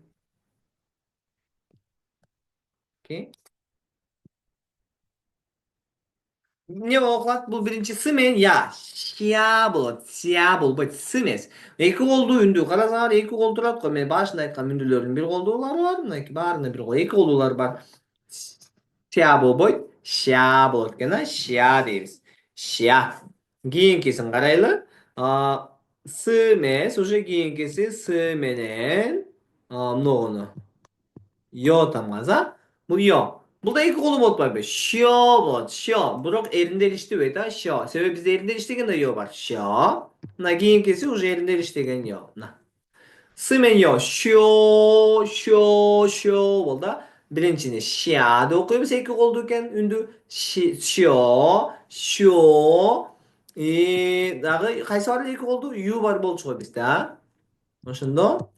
Не окулат? Бул биринчи с менен я. Шя болот. Ся болбойт. С эмес. Эки колдуу үндү. Карасаңар, эки колдуу турат го. Мен башында айткан үндүлөрдүн бир колдуулары бар. Мынакей баарында бир колдуу. Эки колдуулар бар. Ся болбойт. Ша болот экен, а? Ша дейбиз. Ша. Кийинкисин карайлы. С эмес. Уже кийинкиси с менен многону. Yo тамгаса. Бул yo. Бул да эки колу болуп атпайбы? Шо болот. Шо. Бирок эринде иштебейт, а? Шо. Себеби бизде эринде иштеген да yo бар. Шо. Мына кийинкиси уже эринде иштеген yo. Мына. С менен yo. Шо болду да. Биринчини ша деп окуйбуз, эки колдуу экен үндү. Шо, шо. Дагы кайсы бар эле эки колдуу? Ю бар болчу го бизде, а? Ошондо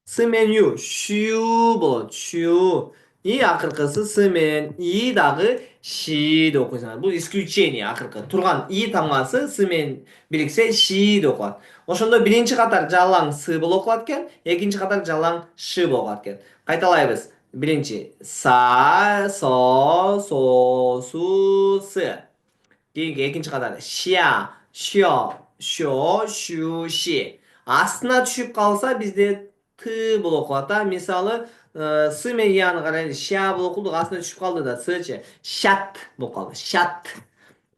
с менен ю, шу болот. Шу. И акыркысы с менен и дагы ши деп окуйсуңар. Бул исключение акыркы. Турган и тамгасы с менен бириксе ши деп окулат. Ошондо биринчи катар жалаң с болуп окулат экен, экинчи катар жалаң ш болуп калат экен. Кайталайбыз. Биринчи со, су, с. Кийинки экинчи катары ша, шо, шу, ши. Астына түшүп калса бизде т болуп окулат да. Мисалы, с менен яны карайлы. Ша болуп окулдук, астына түшүп калды да счы. Шат болуп калды. Шат.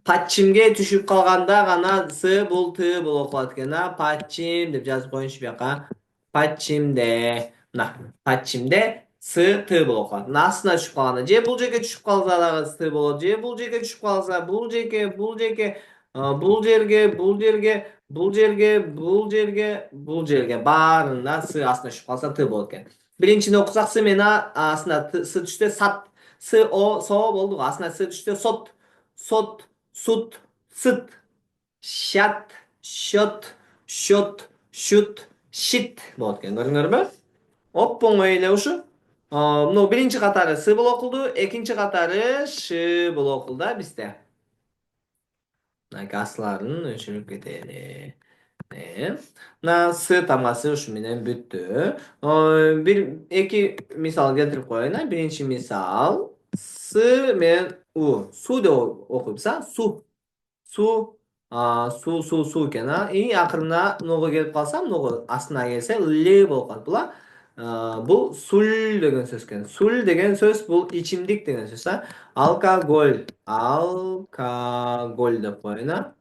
Падчимге түшүп калганда гана с бул т болуп калат экен, а? Падчим деп жазып коюңузчу буяка. Падчимде. Мына, падчимде с т болуп калат. Мына астына түшүп калганда же бул жерге түшүп калса дагы с болот, же бул жерге түшүп калса бул жерге, бул жерге баарында с астына түшүп калса т болот экен. Биринчини окусак, с менен астына с түшсө сат, со болду го. Астына с түшсө сот, сут, сыт, шат, шот, шут, шит болот экен. Көрдүңөрбү? Оп оңой эле ушу. Мына биринчи катары с болуп окулду, экинчи катары ш болуп окулду да бизде. Мына асларын өчүрүп кетели. Мына с тамгасы ушу менен бүттү. Бир эки мисал келтирип коеюн. Биринчи мисал с менен у. Су деп окуйбуз, а? Су экен, а? И акырына ногу келип калса, ногу астына келсе л болуп калат. Бул суль деген сөз экен. Суль деген сөз бул ичимдик деген сөз, а? Алкоголь деп коеюн, а?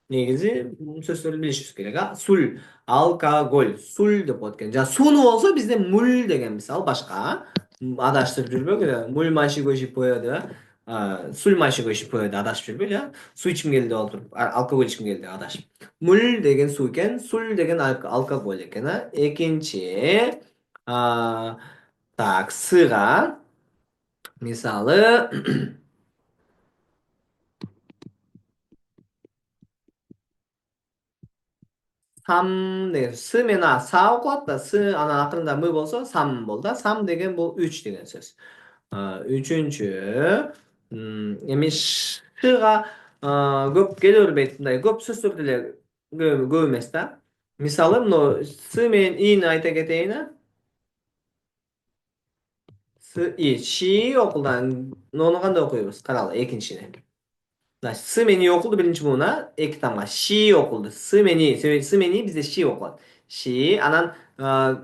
Негизи сөздөрдү билишибиз керек, а? Суль, алкоголь, суль деп коет экен. Жана сууну болсо бизде муль деген мисал башка, а? Адаштырып жүрбөгүлө. Муль мачиго шипое деп, суль мачиго шипое деп адашып жүрбөйлү, а? Суу ичким келди деп отуруп, алкоголь ичким келди деп адашып. Муль деген суу экен, суль деген алкоголь экен, а? Экинчи, так, сыга мисалы сам деген с менен са окулат да, с анан акырында м болсо сам болду да. Сам деген бул 3 деген сөз. Үчүнчү, эми шга көп келе бербейт, мындай көп сөздөр деле көп эмес да. Мисалы мына с менен ини айта кетейин. С и ши окулдан нону кандай окуйбуз? Каралы экинчини. С менен и окулду биринчи муна, эки тамга ши окулду. С менен и бизде ши окулат. Ши, анан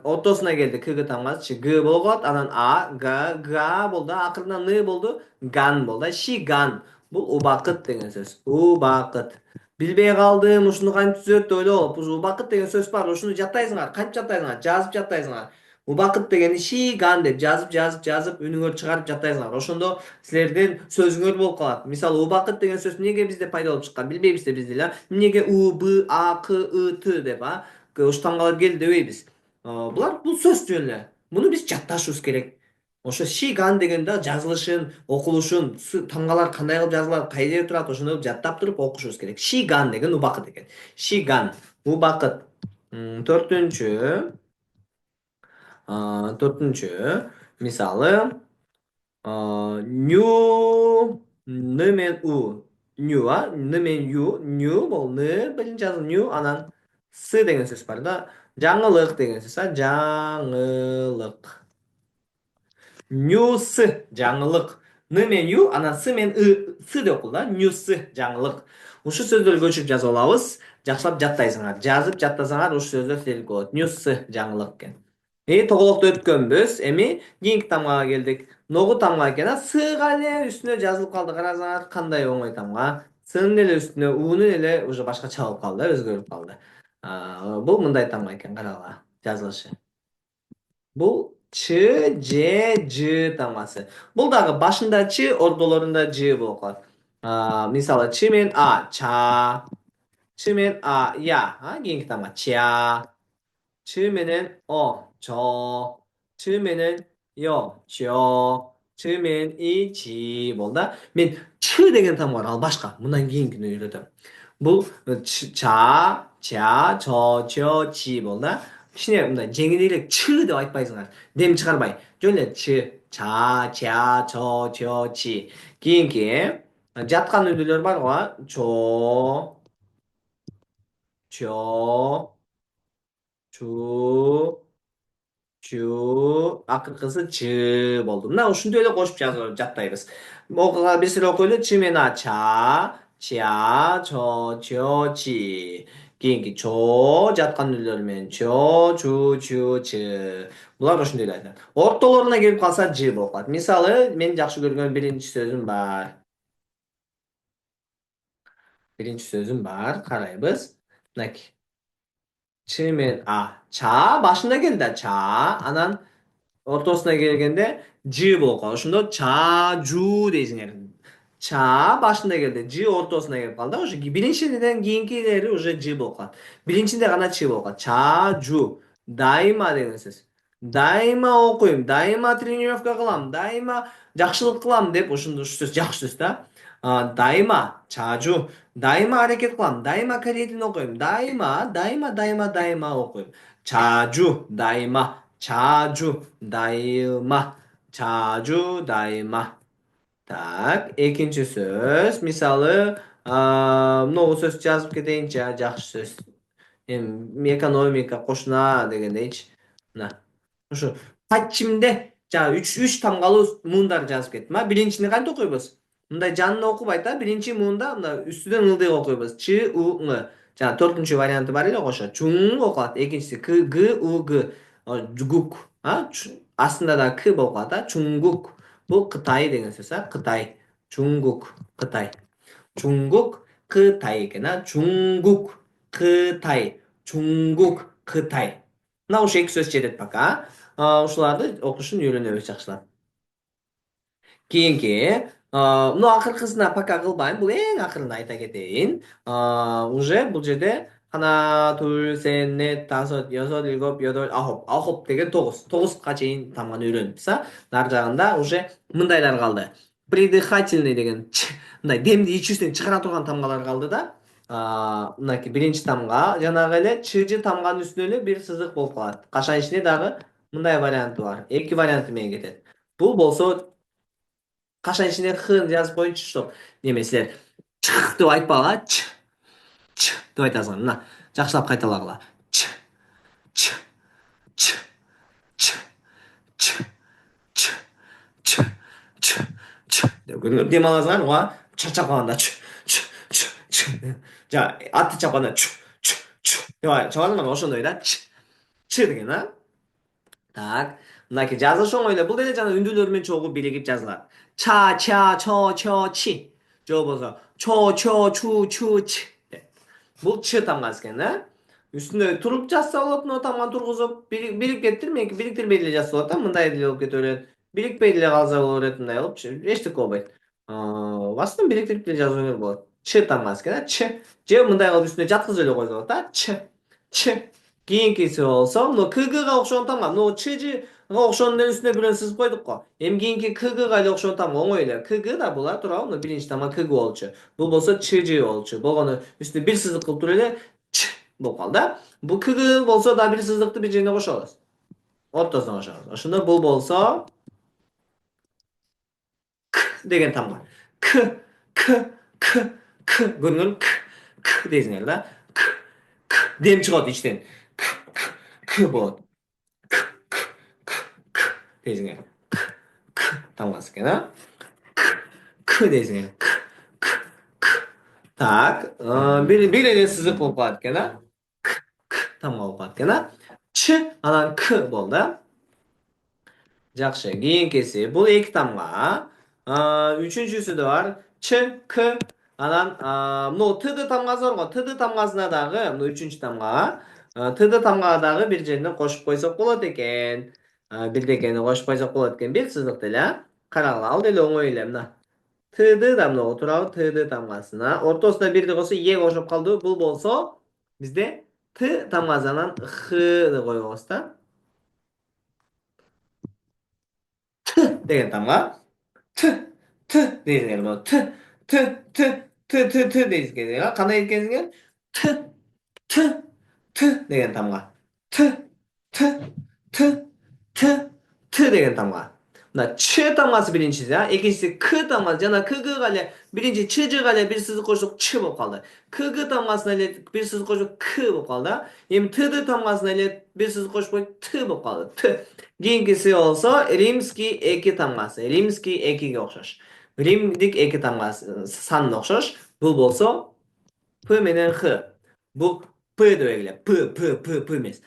ортосуна келди кг тамгасы, г болуп калат, анан га болду, акырында н болду, ган болду. Шиган. Бул убакыт деген сөз. Убакыт. Билбей калдым, ушуну кантип түзөт деп ойлоп, убакыт деген сөз бар. Ушуну жаттайсыңар. Кантип жаттайсыңар? Жазып жаттайсыңар. Убакыт дегенди шиган деп жазып үнүңөр чыгарып жаттайсыңар. Ошондо силердин сөзүңөр болуп калат. Мисалы убакыт деген сөз эмнеге бизде пайда болуп чыккан? Билбейбиз да биз деле. Эмнеге у, б, а, к, ы, т деп ушул тамгалар келди дебейбиз. Бул сөз жөн эле. Муну биз жатташыбыз керек. Ошо шиган деген да жазылышын, окулушун, тамгалар кандай кылып жазылат, кайда турат, ошону жаттап туруп окушубуз керек. Шиган деген убакыт экен. Шиган убакыт. Төртүнчү, төртүнчү мисалы ню н менен у. Ню н менен ю, ню бул н биринчи жазыл ню, анан с деген сөз бар да. Жаңылык деген сөз, жаңылык. Ньюс жаңылык. Н менен ю, анан с менен с деп окул да. Ньюс жаңылык. Ушул сөздөрдү көчүрүп жазып алабыз. Жакшылап жаттайсыңар. Жазып жаттасаңар ушул сөздөр силердики болот. Ньюс жаңылык экен. Тоголокту өткөнбүз. Эми кийинки тамгага келдик. Ногу тамга экен. Сга эле үстүнө жазылып калды. Карасаңар кандай оңой тамга. Сын эле үстүнө унун эле уже башкача болуп калды, өзгөрүп калды. Бул мындай тамга экен, карагыла. Жазылышы. Бул ч, ж, ж тамгасы. Бул дагы башында ч, ортолорунда ж болуп калат. Мисалы ч менен а, ча. Ч менен а, я. Кийинки тамга ча. Ч менен о, чо. Ч менен ё, чо. Ч менен и, чи болду да. Мен ч деген тамга бар, ал башка. Мындан кийинкини үйрөтөм. Бул ча, ча, чо, чо, чи болду да. Кичине мындай жеңилирээк ч деп айтпайсыңар. Дем чыгарбай. Жөн эле ч, ча, ча, чо, чо, чи. Кийинки жаткан үндүүлөр барго. Чо, чо, чу, чу, акыркысы ч болду. Мына ушинтип эле кошуп жаттайбыз. Бир сыйра окуйлу. Ч менен а, ча, ча, чо, чо, чи. Кийинки чо, жаткан үндүүлөр менен чо, чу, чу, ч. Булар ошондой эле айтылат. Ортолоруна келип калса ж болуп калат. Мисалы, мен жакшы көргөн биринчи сөзүм бар. Карайбыз. Мынакей. Ч менен а. Ча башында келди да, ча. Анан ортосуна келгенде ж болуп калат. Ошондо чажу дейсиңер. Ча башында келди, ж ортосуна келип калды. Уже биринчиден кийинкилери уже ж болуп калат. Биринчиде гана ч болуп калат. Чажу. Дайыма деген сөз. Дайыма окуйм, дайыма тренировка кылам, дайыма жакшылык кылам деп ушул сөз жакшы сөз да. Дайыма чажу. Дайыма аракет кылам, дайыма корея окуйм, дайыма окуйм. Чажу, дайыма. 자주, 다이마, 자주, 다이마. Так, экинчи сөз. Мисалы, много сөз жазып кетейинчи, жакшы сөз. Экономика, кошуна дегендейчи. Мына. Ушу качимде жана үч тамгалуу муундар жазып кеттим. Биринчини кантип окуйбуз? Мындай жанына окубайт да. Биринчи муунда мына үстүнөн ылдый окуйбуз. Ч, у, ң. Жана төртүнчү варианты бар эле кошо. Чуң окулат. Экинчиси к, г, у, г. Жугук. Астында да к болуп калат. Чуңгук. Бул Кытай деген сөз. Кытай. Чуңгук. Кытай. Чуңгук. Кытай экен. Чуңгук. Кытай. Чуңгук. Кытай. Мына ушул эки сөз жетет пока. Ушуларды окушун үйрөнөбүз жакшылап. Кийинки, мына акыркысына пока кылбайм. Бул эң акырында айта кетейин. Уже бул жерде 하나, 둘, 셋, 넷, 다섯, 여섯, 일곱, 여덟, 아홉. 아홉 деген тогуз. тогузга чейин тамганы үйрөнүппүз. Нар жагында уже мындайлар калды. Придыхательный деген мындай демди ичүүсүнөн чыгара турган тамгалар калды да. Мынакей биринчи тамга жанагы эле чж тамганын үстүнө эле бир сызык болуп калат. Кашан ичинде дагы мындай варианты бар. Эки варианты менен кетет. Бул болсо кашан ичинде х жазып коюнчу, чтоб неме силер чих деп айтпағыла, ч деп айтасың. мына жақсылап қайталағыла. Ч, ч, ч, ч, ч, ч, ч, ч, ч деп демаласың оған шаршап қалғанда 자, 아트 잡거나 저하는 건 ошондой да. Ч деген а. Так. мынакей жазышың ойло бул деле жана үндүүлөр менен чогуу биригип жазылат. Ча, ча, чо, чо, чи. Же болбосо чо, чо, чу, чу, чи. Бул ч тамгасы экен да. Үстүнө туруп жазса болот, мына тамганы тургузуп, бирип кетирмейки, бириктирбей деле жазса болот да, мындай деле болуп кете берет. Бирикпей деле калса боло берет, мындай болуп, эчтеке болбойт. Басты бириктирип деле жазуу керек болот. Ч тамгасы экен да, ч. Же мындай кылып үстүнө жаткызып эле койсо болот да, ч. Ч. Кийинкиси болсо, мына кгга окшогон тамга, мына чжга окшогондун үстүнө бирөөнү сызып койдук го. Эми кийинки кгга эле окшогон тамга оңой эле. Кг да була туурабы? Мына биринчи тамга кг болчу. Бул болсо чж болчу. Болгону үстүнө бир сызык кылып туруп эле ч болуп калды да. Бул кг болсо да бир сызыкты бир жерине кошобуз. Ортосуна кошобуз. Ошондо бул болсо к деген тамга. К, к, к, к. Көрүнгөнү к дейсиңер да. К дем чыгат ичтен. К болот. дейсиңер. К тамгасы экен а. К дейсиңер. К. Так, бир эле сызык болуп калат экен а. К тамга болуп калат экен а. Ч анан к болду а. Жакшы, кийинкиси бул эки тамга. Үчүнчүсү да бар. Ч, к анан мына тд тамгасы бар го. Тд тамгасына дагы, мына үчүнчү тамгага, тд тамгага дагы бир жерине кошуп койсок болот экен. Бирдекени кошуп койсок болот экен. Бир сызык деле а. Карагыла, ал деле оңой эле мына. Тд да мына турабы, тд тамгасына. Ортосуна бирди койсо е кошуп калды. Бул болсо бизде т тамгасынан х деп койбойбуз да. деген тамга. Т, т дейсиңер бул. Т, т, т, т, т, т дейсиңер. Кандай экенсиңер? Т, т, т деген тамга. Т, т, т, т, т деген тамга. мына ч тамгасы биринчиси, экинчиси к тамгасы. Жана кгга эле биринчи чжга эле бир сызык кошсок ч болуп калды. Кг тамгасына эле бир сызык кошсок к болуп калды. Эми тд тамгасына эле бир сызык кошпой т болуп калды. Т. Кийинкиси болсо римский эки тамгасы. Римский экиге окшош. Римдик эки тамгасы санына окшош. Бул болсо п менен х. Бул п деп эле. П эмес.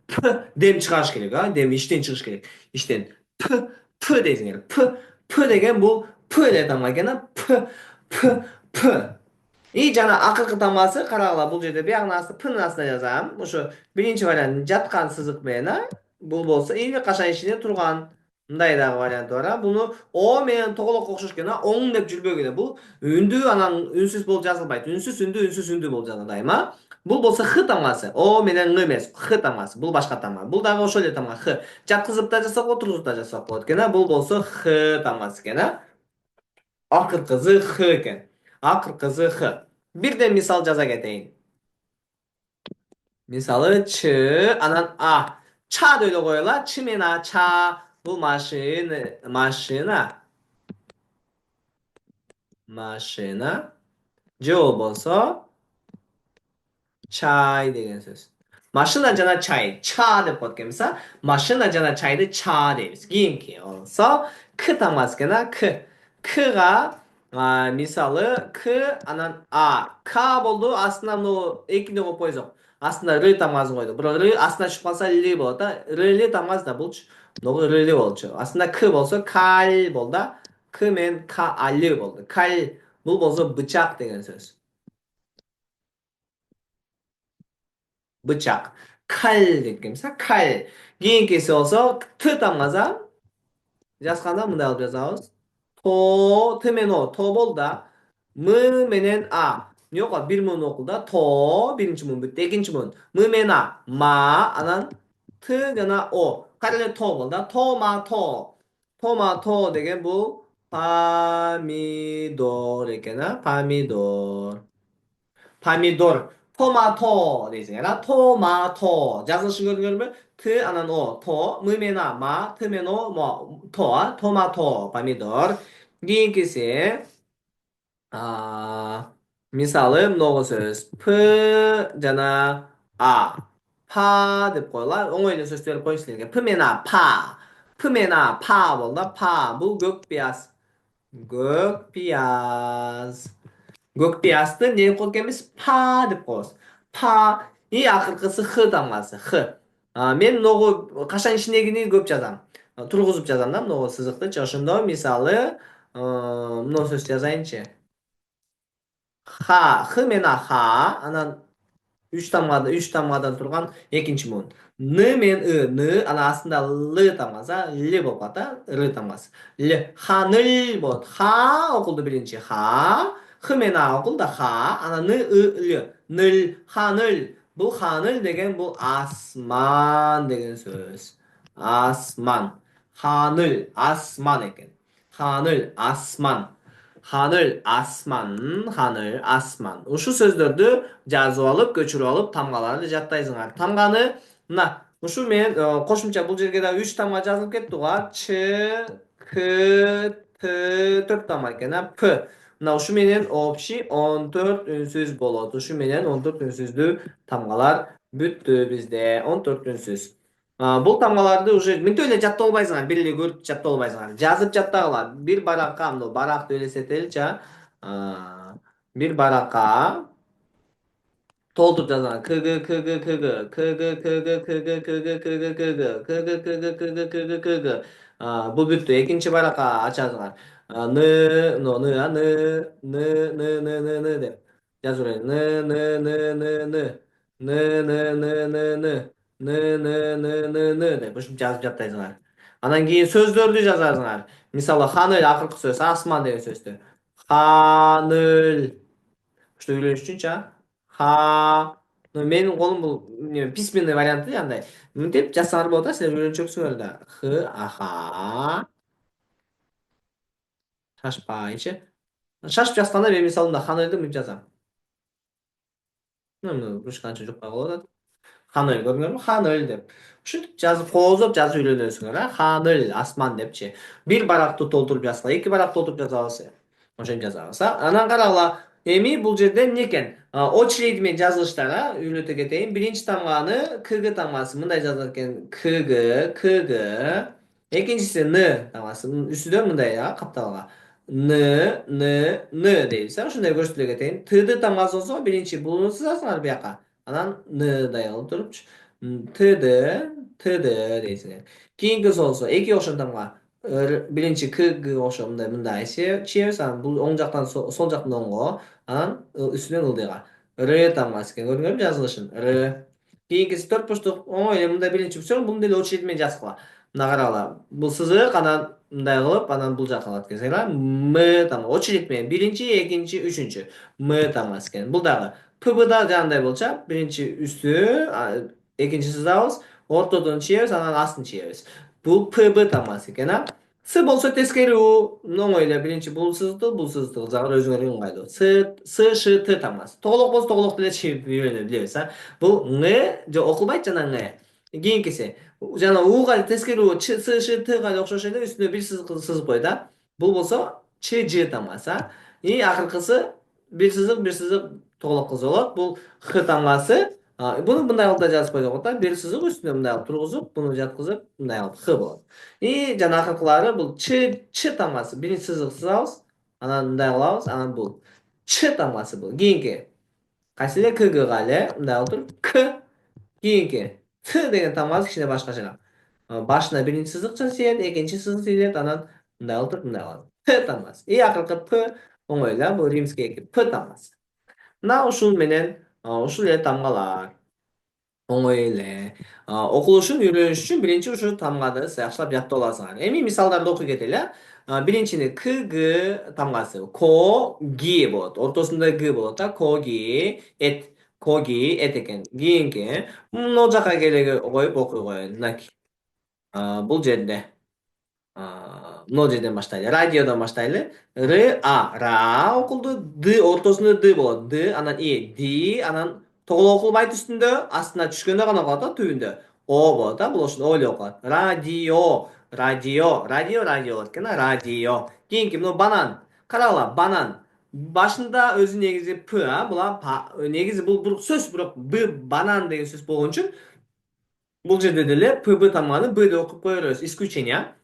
П дем чыгарыш керек, дем иштен чыгыш керек. Иштен п дейсиңер. П деген бул п эле тамга экен, п. И жана акыркы тамгасы карагыла, бул жерде биягынын асты пнын астына жазам. Ошо биринчи вариант жаткан сызык менен, бул болсо эми качан ичинде турган. Мындай дагы варианты бар, Буну о менен тоголок окшош экен, оң деп жүрбөгүлө. Бул үндүү анан үнсүз болуп жазылбайт. Үнсүз үндүү болуп жазылат дайыма. Бул болсо х тамгасы. О менен ң эмес, х тамгасы. Бул башка тамга. Бул дагы ошол эле тамга х. Жаткызып да жасап, отургузуп да жасап болот экен. Бул болсо х тамгасы экен. Акыркысы х экен. Акыркысы х. Бирден мисал жаза кетейин. Мисалы ч анан а. Ча деп эле коелу. Ч менен а ча. Бул машина. Же болбосо чай деген сөз. Машина жана чай. Ча деп коет экенбиз, машина жана чайды ча дейбиз. Кийинки болсо к тамгасы экен, к. Кга мисалы к анан а. К болду, астына мына экини коюп койсок. Астына р тамгасын койдук. Бирок р астына түшүп калса л болот да. Р тамгасы да булчу. Могу р болчу. Астында к болсо каль болду. К менен к али болду. Каль. Бул болсо бычак деген сөз. бычак. 칼 느낌사 칼. кийинкиси болсо т тамгаса жазганда мындай кылып жазабыз. То т менен о то болду да. м менен а. эмне окулат? Бир муун окулду. То биринчи муун бүттү. Экинчи муун м менен а. ма анан т жана о. кайра эле то болду да. томато. томато деген бул 파미돌 экен, 파미돌. 파미돌. 토마토 deysiңер, 토마토. жазылышын көрдүңөрбү? Т анан о, то, м менен а, ма, т менен о, мо, то, 토마토, 파미돌. кийинкиси 아, мысалы, mnogo сөз. P жана A. Па деп қойылады. оңай сөз беріп қойшы сіздерге. P мен A, па. P мен A, па болды. Па. Бұл көкпияз. көкпияз. көкпиясты не қойып келеміз? Па деп қоямыз. Па. И ақырқысы Х тамғасы. Х. Мен mnogo қашан ішіндегini көп жазамын. Тұрғызып жазамын да, mnogo сызықты. Ошондо мисалы, мына сөз жазайыншы. Ха, Х мен ха, анан үч тамгадан турган экинчи муун. Н мен ны, анан астында л тамгасы, л болуп калат да, р тамгасы. Л, ханыл болот. Ха окулду биринчи, ха. Х мен окулду ха, анан ны, л, ныл, ханыл. Бул ханыл деген бул асман деген сөз. Асман. Ханыл, асман экен. Ханыл, асман. Ha늘, asman, ha늘, asman. Ушул сөздөрдү жазып алып, көчүрүп алып, тамгаларды жаттайсыңар. Тамганы мына ушул менен кошумча бул жерге да 3 тамга жазылып кетти го. Ч, К, Т, 4 тамга экен, П. Мына ушу менен общий 14 үнсүз болот. Ушу менен 14 үнсүздүү тамгалар бүттү бизде. 14 үнсүз. Бул тамгаларды уже мынтип эле жаттап албайсыңар, бир эле көрүп жаттап албайсыңар. Жазып жаттагыла. Бир баракка, мына барак деп элестетеличи. Бир баракка толтуруп жазган. Кг. Бул бүттү. Экинчи баракка ачасыңар. Ны, ны, ны деп жазып берет. Ны деп ушинтип жазып жаттайсыңар. Анан кийин сөздөрдү жазасыңар. Мисалы, ханыл акыркы сөз, асман деген сөздү. Ханыл. Что үйрениш үчүнчү, ха. Менин колум бул письменный варианты андай. Мынтип жазсаңар болот да, силер үйрөнчөксүңөр да. Х, аха. Шашпайчы. Шашып жазганда мен мисалы мына ханылды мынтип жазам. Уш канча жукка болот. Ханыл көрдүңөрбү? Ханыл деп. Ушинтип жазып коозоп жазып үйрөнөсүңөр, Ханыл, асман депчи. Бир баракты толтуруп жазса, эки барак толтуруп жазабыз. Ошентип жазабыз. Анан карагыла, эми бул жерде эмне экен? Очередь менен жазылыштар, үйрөтө кетейин. Биринчи тамганы кг тамгасы мындай жазылат экен. Кг. Экинчиси н тамгасы. Үстүдөн мындай капталга. Н дейбиз. Ушундай көрсөтөлө кетейин. Тды тамгасы болсо биринчи буну сызасыңар бияка. Анан ныдай кылып турупчу. Тды дейсиңер. Кийинкиси болсо эки окшон тамга. Биринчи кг окшоп мындай чийебиз. Анан бул оң жактан сол жактан оңго. Анан үстүнөн ылдыйга. Р тамгасы экен. Көрдүңөрбү жазылышын? Р. Кийинкиси төрт бурчтук. Оңой эле мындай биринчи бүксөң, муну деле очередь менен жазгыла. Мына карагыла. Бул сызык, анан мындай кылып, анан бул жакка алат экенсиңер. М тамга. Очередь менен биринчи, экинчи, үчүнчү. М тамгасы экен. Бул дагы ПБда жанагындай болчу. Биринчи үстү, экинчи сызабыз, ортодон чийебиз, анан астын чийебиз. Бул ПБ тамгасы экен, С болсо тескери у. Оңой эле биринчи бул сызыкты кылсаңар өзүңөргө ыңгайлуу. С, Ш, Т тамгасы. Тоголок болсо тоголок деле чийип үйрөнө билебиз, Бул Ң же окулбайт жана Ң. Кийинкиси жана Уга тескери у, Ч, С, Ш, Тга окшош эле үстүнө бир сызык сызып кой да. Бул болсо Ч, Ж тамгасы, И акыркысы бир сызык тоголок кылса болот. Бул Х тамгасы. Буну мындай кылып да жазып койсок болот да. Бир сызык үстүнө мындай кылып тургузуп, буну жаткызып, мындай кылып Х болот. Жана акыркылары бул Ч тамгасы. Биринчи сызык сызабыз, анан мындай кылабыз, анан бул Ч тамгасы бул. Кийинки кайсы эле КГга эле мындай кылып туруп К. Кийинки Т деген тамгасы кичине башкача. Башына биринчи сызык чейет, экинчи сызык чейет, анан мындай кылып туруп мындай кылат. П тамгасы. Акыркы П оңой эле, бул римский эки П тамгасы. Мына ушул менен ушул эле тамгалар. Оңой эле. Окулушун үйрөнүш үчүн биринчи ушул тамганы жакшылап жаттап аласыңар. Эми мисалдарды окуй кетели. Биринчини КГ тамгасы. Ко, ги болот. Ортосунда г болот да. Коги, эт. Коги, эт экен. Кийинки могу жака келе коюп окуй коеюн. Мынакей. Бул жерде. Могу жерден баштайлы. Радиодон баштайлы. Ра окулду. Д ортосунда д болот. Д, анан ди, анан тоголок окулбайт үстүндө, астына түшкөндө гана окулат да, түбүндө. Болот да, бул ошондо О эле окулат. Радио болот экен, радио. Кийинки банан. Карагыла, банан. Başında özü negizi p ha. Bular negizi bu söz bırak b banan degan söz bo'lgani uchun бұл жерде деле пб тамганы б деп окуп кое беребиз. Исключение.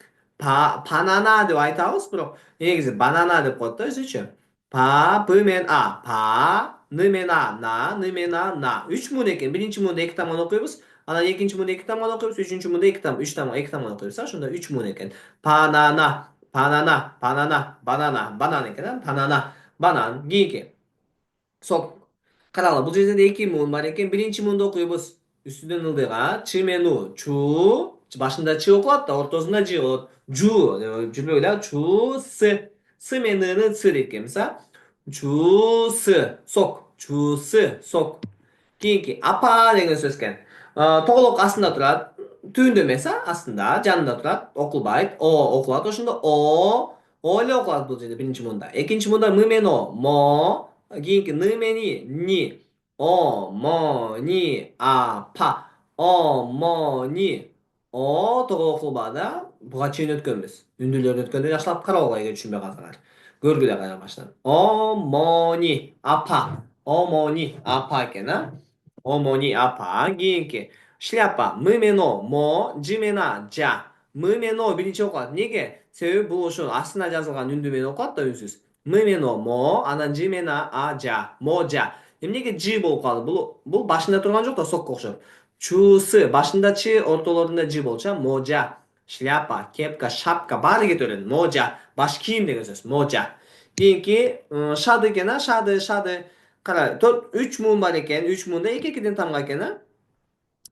Банана деп айтабыз, бирок негизи банана деп коет да өзүчө. Па, п менен а. Па, ны менен а. На, ны менен а. На. Үч муун экен. Биринчи муунду эки тамганы окуйбуз. Анан экинчи муунду эки тамганы окуйбуз. Үчүнчү муунду үч тамганы эки тамганы окуйбуз. Ошондо үч муун экен. Банана, банана, банана, банана, банан экен, а? Банана, банан. Кийинки. Sok. Каралы, бул жерде эки муун бар экен. Биринчи муунду окуйбуз. Үстүнөн ылдыйга ч мену чу, башында ч окулат да, ортосунда ж болот. Жу, жүрбөйлө, чу с менен ны с деп экенбиз, а? Чу с, сок, чу с, сок. Кийинки апа деген сөз экен. Тоголок астында турат. Түбүндө эмес, а? Астында, жанында турат. Окулбайт. О окулат. Ошондо о эле окулат бул жерде биринчи муунда. Экинчи муунда м менен о, мо. Кийинки ны мени ни. О, мо, ни, а, па. О, мо, ни. О того окулбада. Буга чейин өткөнбүз. Үндүлөрдү өткөндө жакшылап карабалга эгер түшүнбөй калсаңар. Көргүлө кайра О, мо, ни, апа. О, мо, ни, апа экен, а? 어머니, 아빠, 기인께 шляпа, мымено, мо, жимена, жа. Мымено биринчи окулат. Неге? Себеби бул ошо астына жазылган үндү менен окулат да үнсүз. Мымено, мо, анан жимена, а, жа. Можа. Эмнеге жи болуп калды? Бул башында турган жок да сокко окшоп. Чусы башында чи, ортолорунда жи болчу. Можа. Шляпа, кепка, шапка баары кете берет. Можа. Баш кийим деген сөз. Можа. Кийинки шады экен, а? Шады. Кара, 3 муун бар экен. 3 муунда эки-экиден тамга экен, а?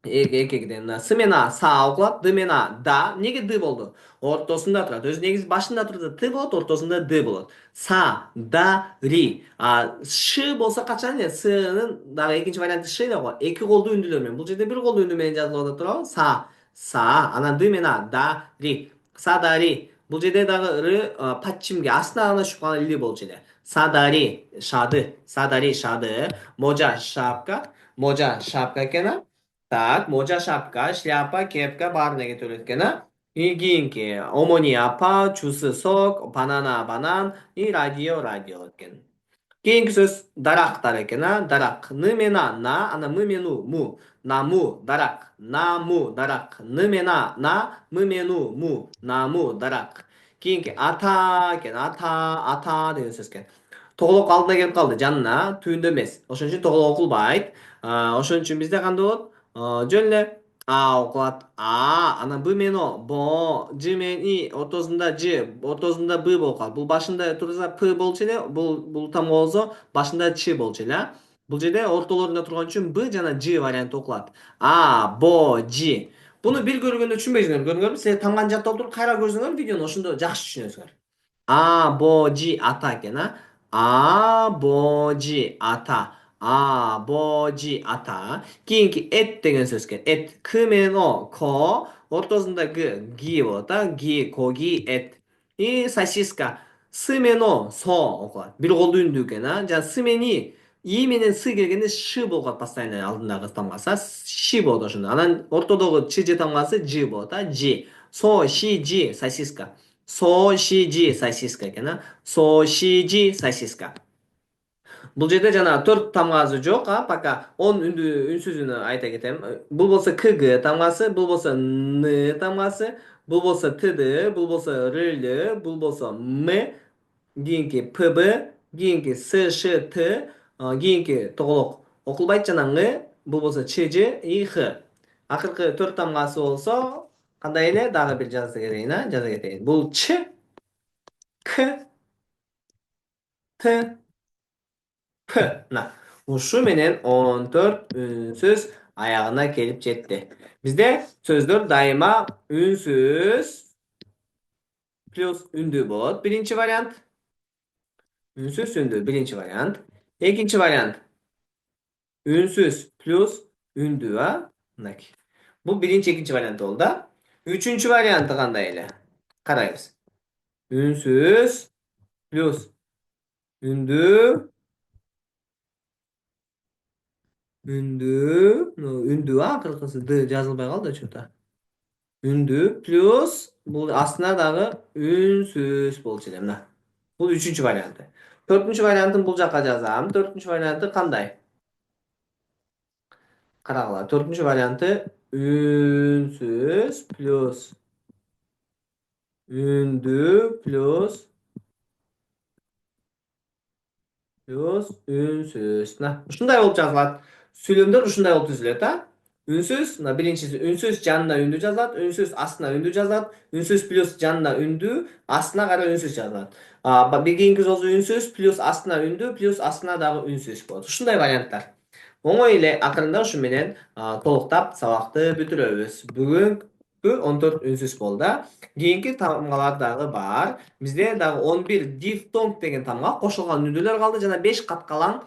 Эки-экиден. С менен а са окулат, д менен а да. Неге д болду? Ортосунда турат. Өзү негизи башында турса т болот, ортосунда д болот. Са, да, ри. Ш болсо качан эле снын дагы экинчи варианты ш эле го. Эки колдуу үндүлөр менен. Бул жерде бир колдуу үндү менен жазылып атат туурабы? Са, анан д менен а да, ри. Садари. Бул жерде дагы р патчимге астына гана түшүп калган ли болчу эле. Садари, шады. Садари, шады. Можа, шапка. Можа, шапка экен, а? Так, можа, шапка, шляпа, кепка баарына кетип экен, а? И кийинки омони апа, чусы сок, банана банан, и радио экен. Кийинки сөз дарактар экен, а? Дарак. Ны менен а на, ана мы мену му. Наму, дарак. Наму, дарак. Ны менен а на, мы мену му. Наму, дарак. Кийинки ата экен. Ата деген сөз экен. Тоголок алдына келип калды, жанына, түбүндө эмес. Ошон үчүн тоголок окулбайт. Ошон үчүн бизде кандай болот? Жөн эле а окулат. Анан б менен о, бо, ж менен и, ортосунда ж, ортосунда б болуп калат. Бул башында турса п болчу эле, бул тамга болсо башында ч болчу эле, а? Бул жерде ортолорунда турган үчүн б жана ж варианты окулат. Бо, ж. Буну бир көргөндө түшүнбөйсүңөр, көрдүңөрбү? Силер тамганы жаттап туруп кайра көрсөңөр видеону, ошондо жакшы түшүнөсүңөр. 아버지 아타게나 아버지 아타 아버지 아타 кийинки эт деген сөз экен. Эт к менен о ко ортосунда г ги болот да ги коги эт и сосиска с менен о со окулат. Бир колдуу үндүү экен, а? Жана с менен и менен с келгенде ш болуп калат постоянно алдындагы тамгасы ши болот ошондо. Анан ортодогу ч ж тамгасы ж болот, а? Ж со ши ж сосиска. 소시지 сосиска экен, а? 소시지 сосиска. Бул жерде жана 4 тамгасы жок, пока 10 үнсүзүнө айта кетем. Бул болсо кг тамгасы, бул болсо н тамгасы, бул болсо тд, бул болсо рл, бул болсо м, кийинки пб, кийинки сшт, кийинки тоголок окулбайт жана ң, бул болсо чж и х. Акыркы 4 тамгасы болсо кандай эле дагы бир жаза кетейин. Бул ч, к, т, п. Мына ушу менен 14 үнсүз аягына келип жетти. Бизде сөздөр дайыма үнсүз плюс үндүү болот. Биринчи вариант. Үнсүз үндүү биринчи вариант. Экинчи вариант. Үнсүз плюс үндүү, а? Мынакей. Бул биринчи, экинчи вариант болду да. Үчүнчү варианты кандай эле? Карайбыз. Үнсүз плюс үндүү үндүү акыркысы д жазылбай калды что-то. Үндүү плюс бул астына дагы үнсүз болчу эле мына. Бул үчүнчү варианты. Төртүнчү вариантын бул жакка жазам. Төртүнчү варианты кандай? Карагыла. Төртүнчү варианты үнсүз плюс үндүү плюс үнсүз. Мына ушундай болуп жазылат. Сүйлөмдөр ушундай болуп түзүлөт, а? Үнсүз, мына биринчиси үнсүз жанына үндүү жазылат, үнсүз астына үндүү жазылат, үнсүз плюс жанына үндүү, астына кайра үнсүз жазылат. Кийинки сөзү үнсүз плюс астына үндүү плюс астына дагы үнсүз болот. Ушундай варианттар. Оңой эле акырында ушу менен толуктап сабакты бүтүрөбүз. Бүгүнкү 14 үнсүз болду. Кийинки тамгалар дагы бар. Бизде дагы 11 дифтонг деген тамга кошулган үндүүлөр калды жана 5 каткалаң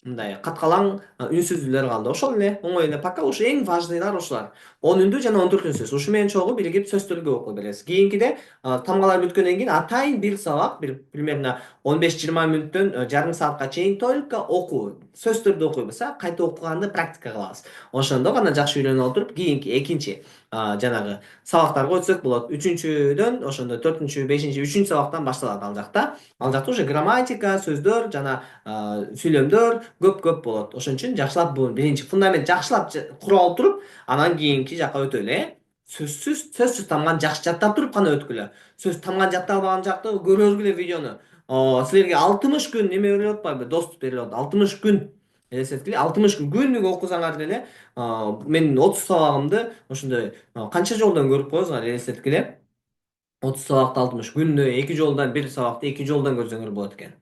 мындай каткалаң үнсүздүүлөр калды. Ошол эле оңой эле. Пока ушу эң важныйлар ушулар. 10 үндүү жана 14 үнсүз. Ушу менен чогуу биригип сөздөргө окуй беребиз. Кийинкиде тамгалар бүткөндөн кийин атайын бир сабак, бир примерно 15-20 мүнөттөн жарым саатка чейин только окуу. Сөздөрдү окуйбуз, кайта окуганды практика кылабыз. Ошондо гана жакшы үйрөнүп олтуруп, кийинки экинчи жанагы сабактарга өтсөк болот. Үчүнчүдөн ошондо төртүнчү, бешинчи, үчүнчү сабактан башталат ал жакта. Ал жакта уже грамматика, сөздөр жана сүйлөмдөр көп болот. Ошон үчүн жакшылап бул биринчи фундамент жакшылап куруп алып туруп, анан кийинки жакка өтөлү. Сөзсүз тамганы жакшы жаттап туруп гана өткүлө. Сөз тамганы жатталбаган жакта көрөргүлө видеону. Силерге 60 күн неме берилип атпайбы? Доступ берилип атат. 60 күн. Элестеткиле, 60 күн күнүгө окусаңар деле, менин 30 сабагымды ошондой канча жолдон көрүп коесуңар, элестеткиле. 30 сабакты 60 күндө 2 жолдан, бир сабакты 2 жолдан көрсөңөр болот экен.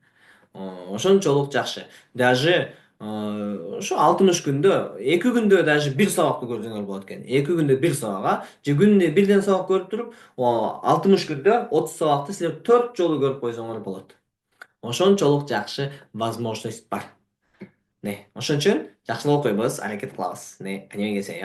Ошончолук жакшы. Даже ошо 60 күндө 2 күндө даже бир сабакты көрсөңөр болот экен. 2 күндө бир сабак, же күнүнө бирден сабак көрүп туруп, 60 күндө 30 сабакты силер 4 жолу көрүп койсоңор болот. Ошончолук жакшы возможность бар. Ошон үчүн жакшылап окуйбуз, аракет кылабыз. Анемге келсең,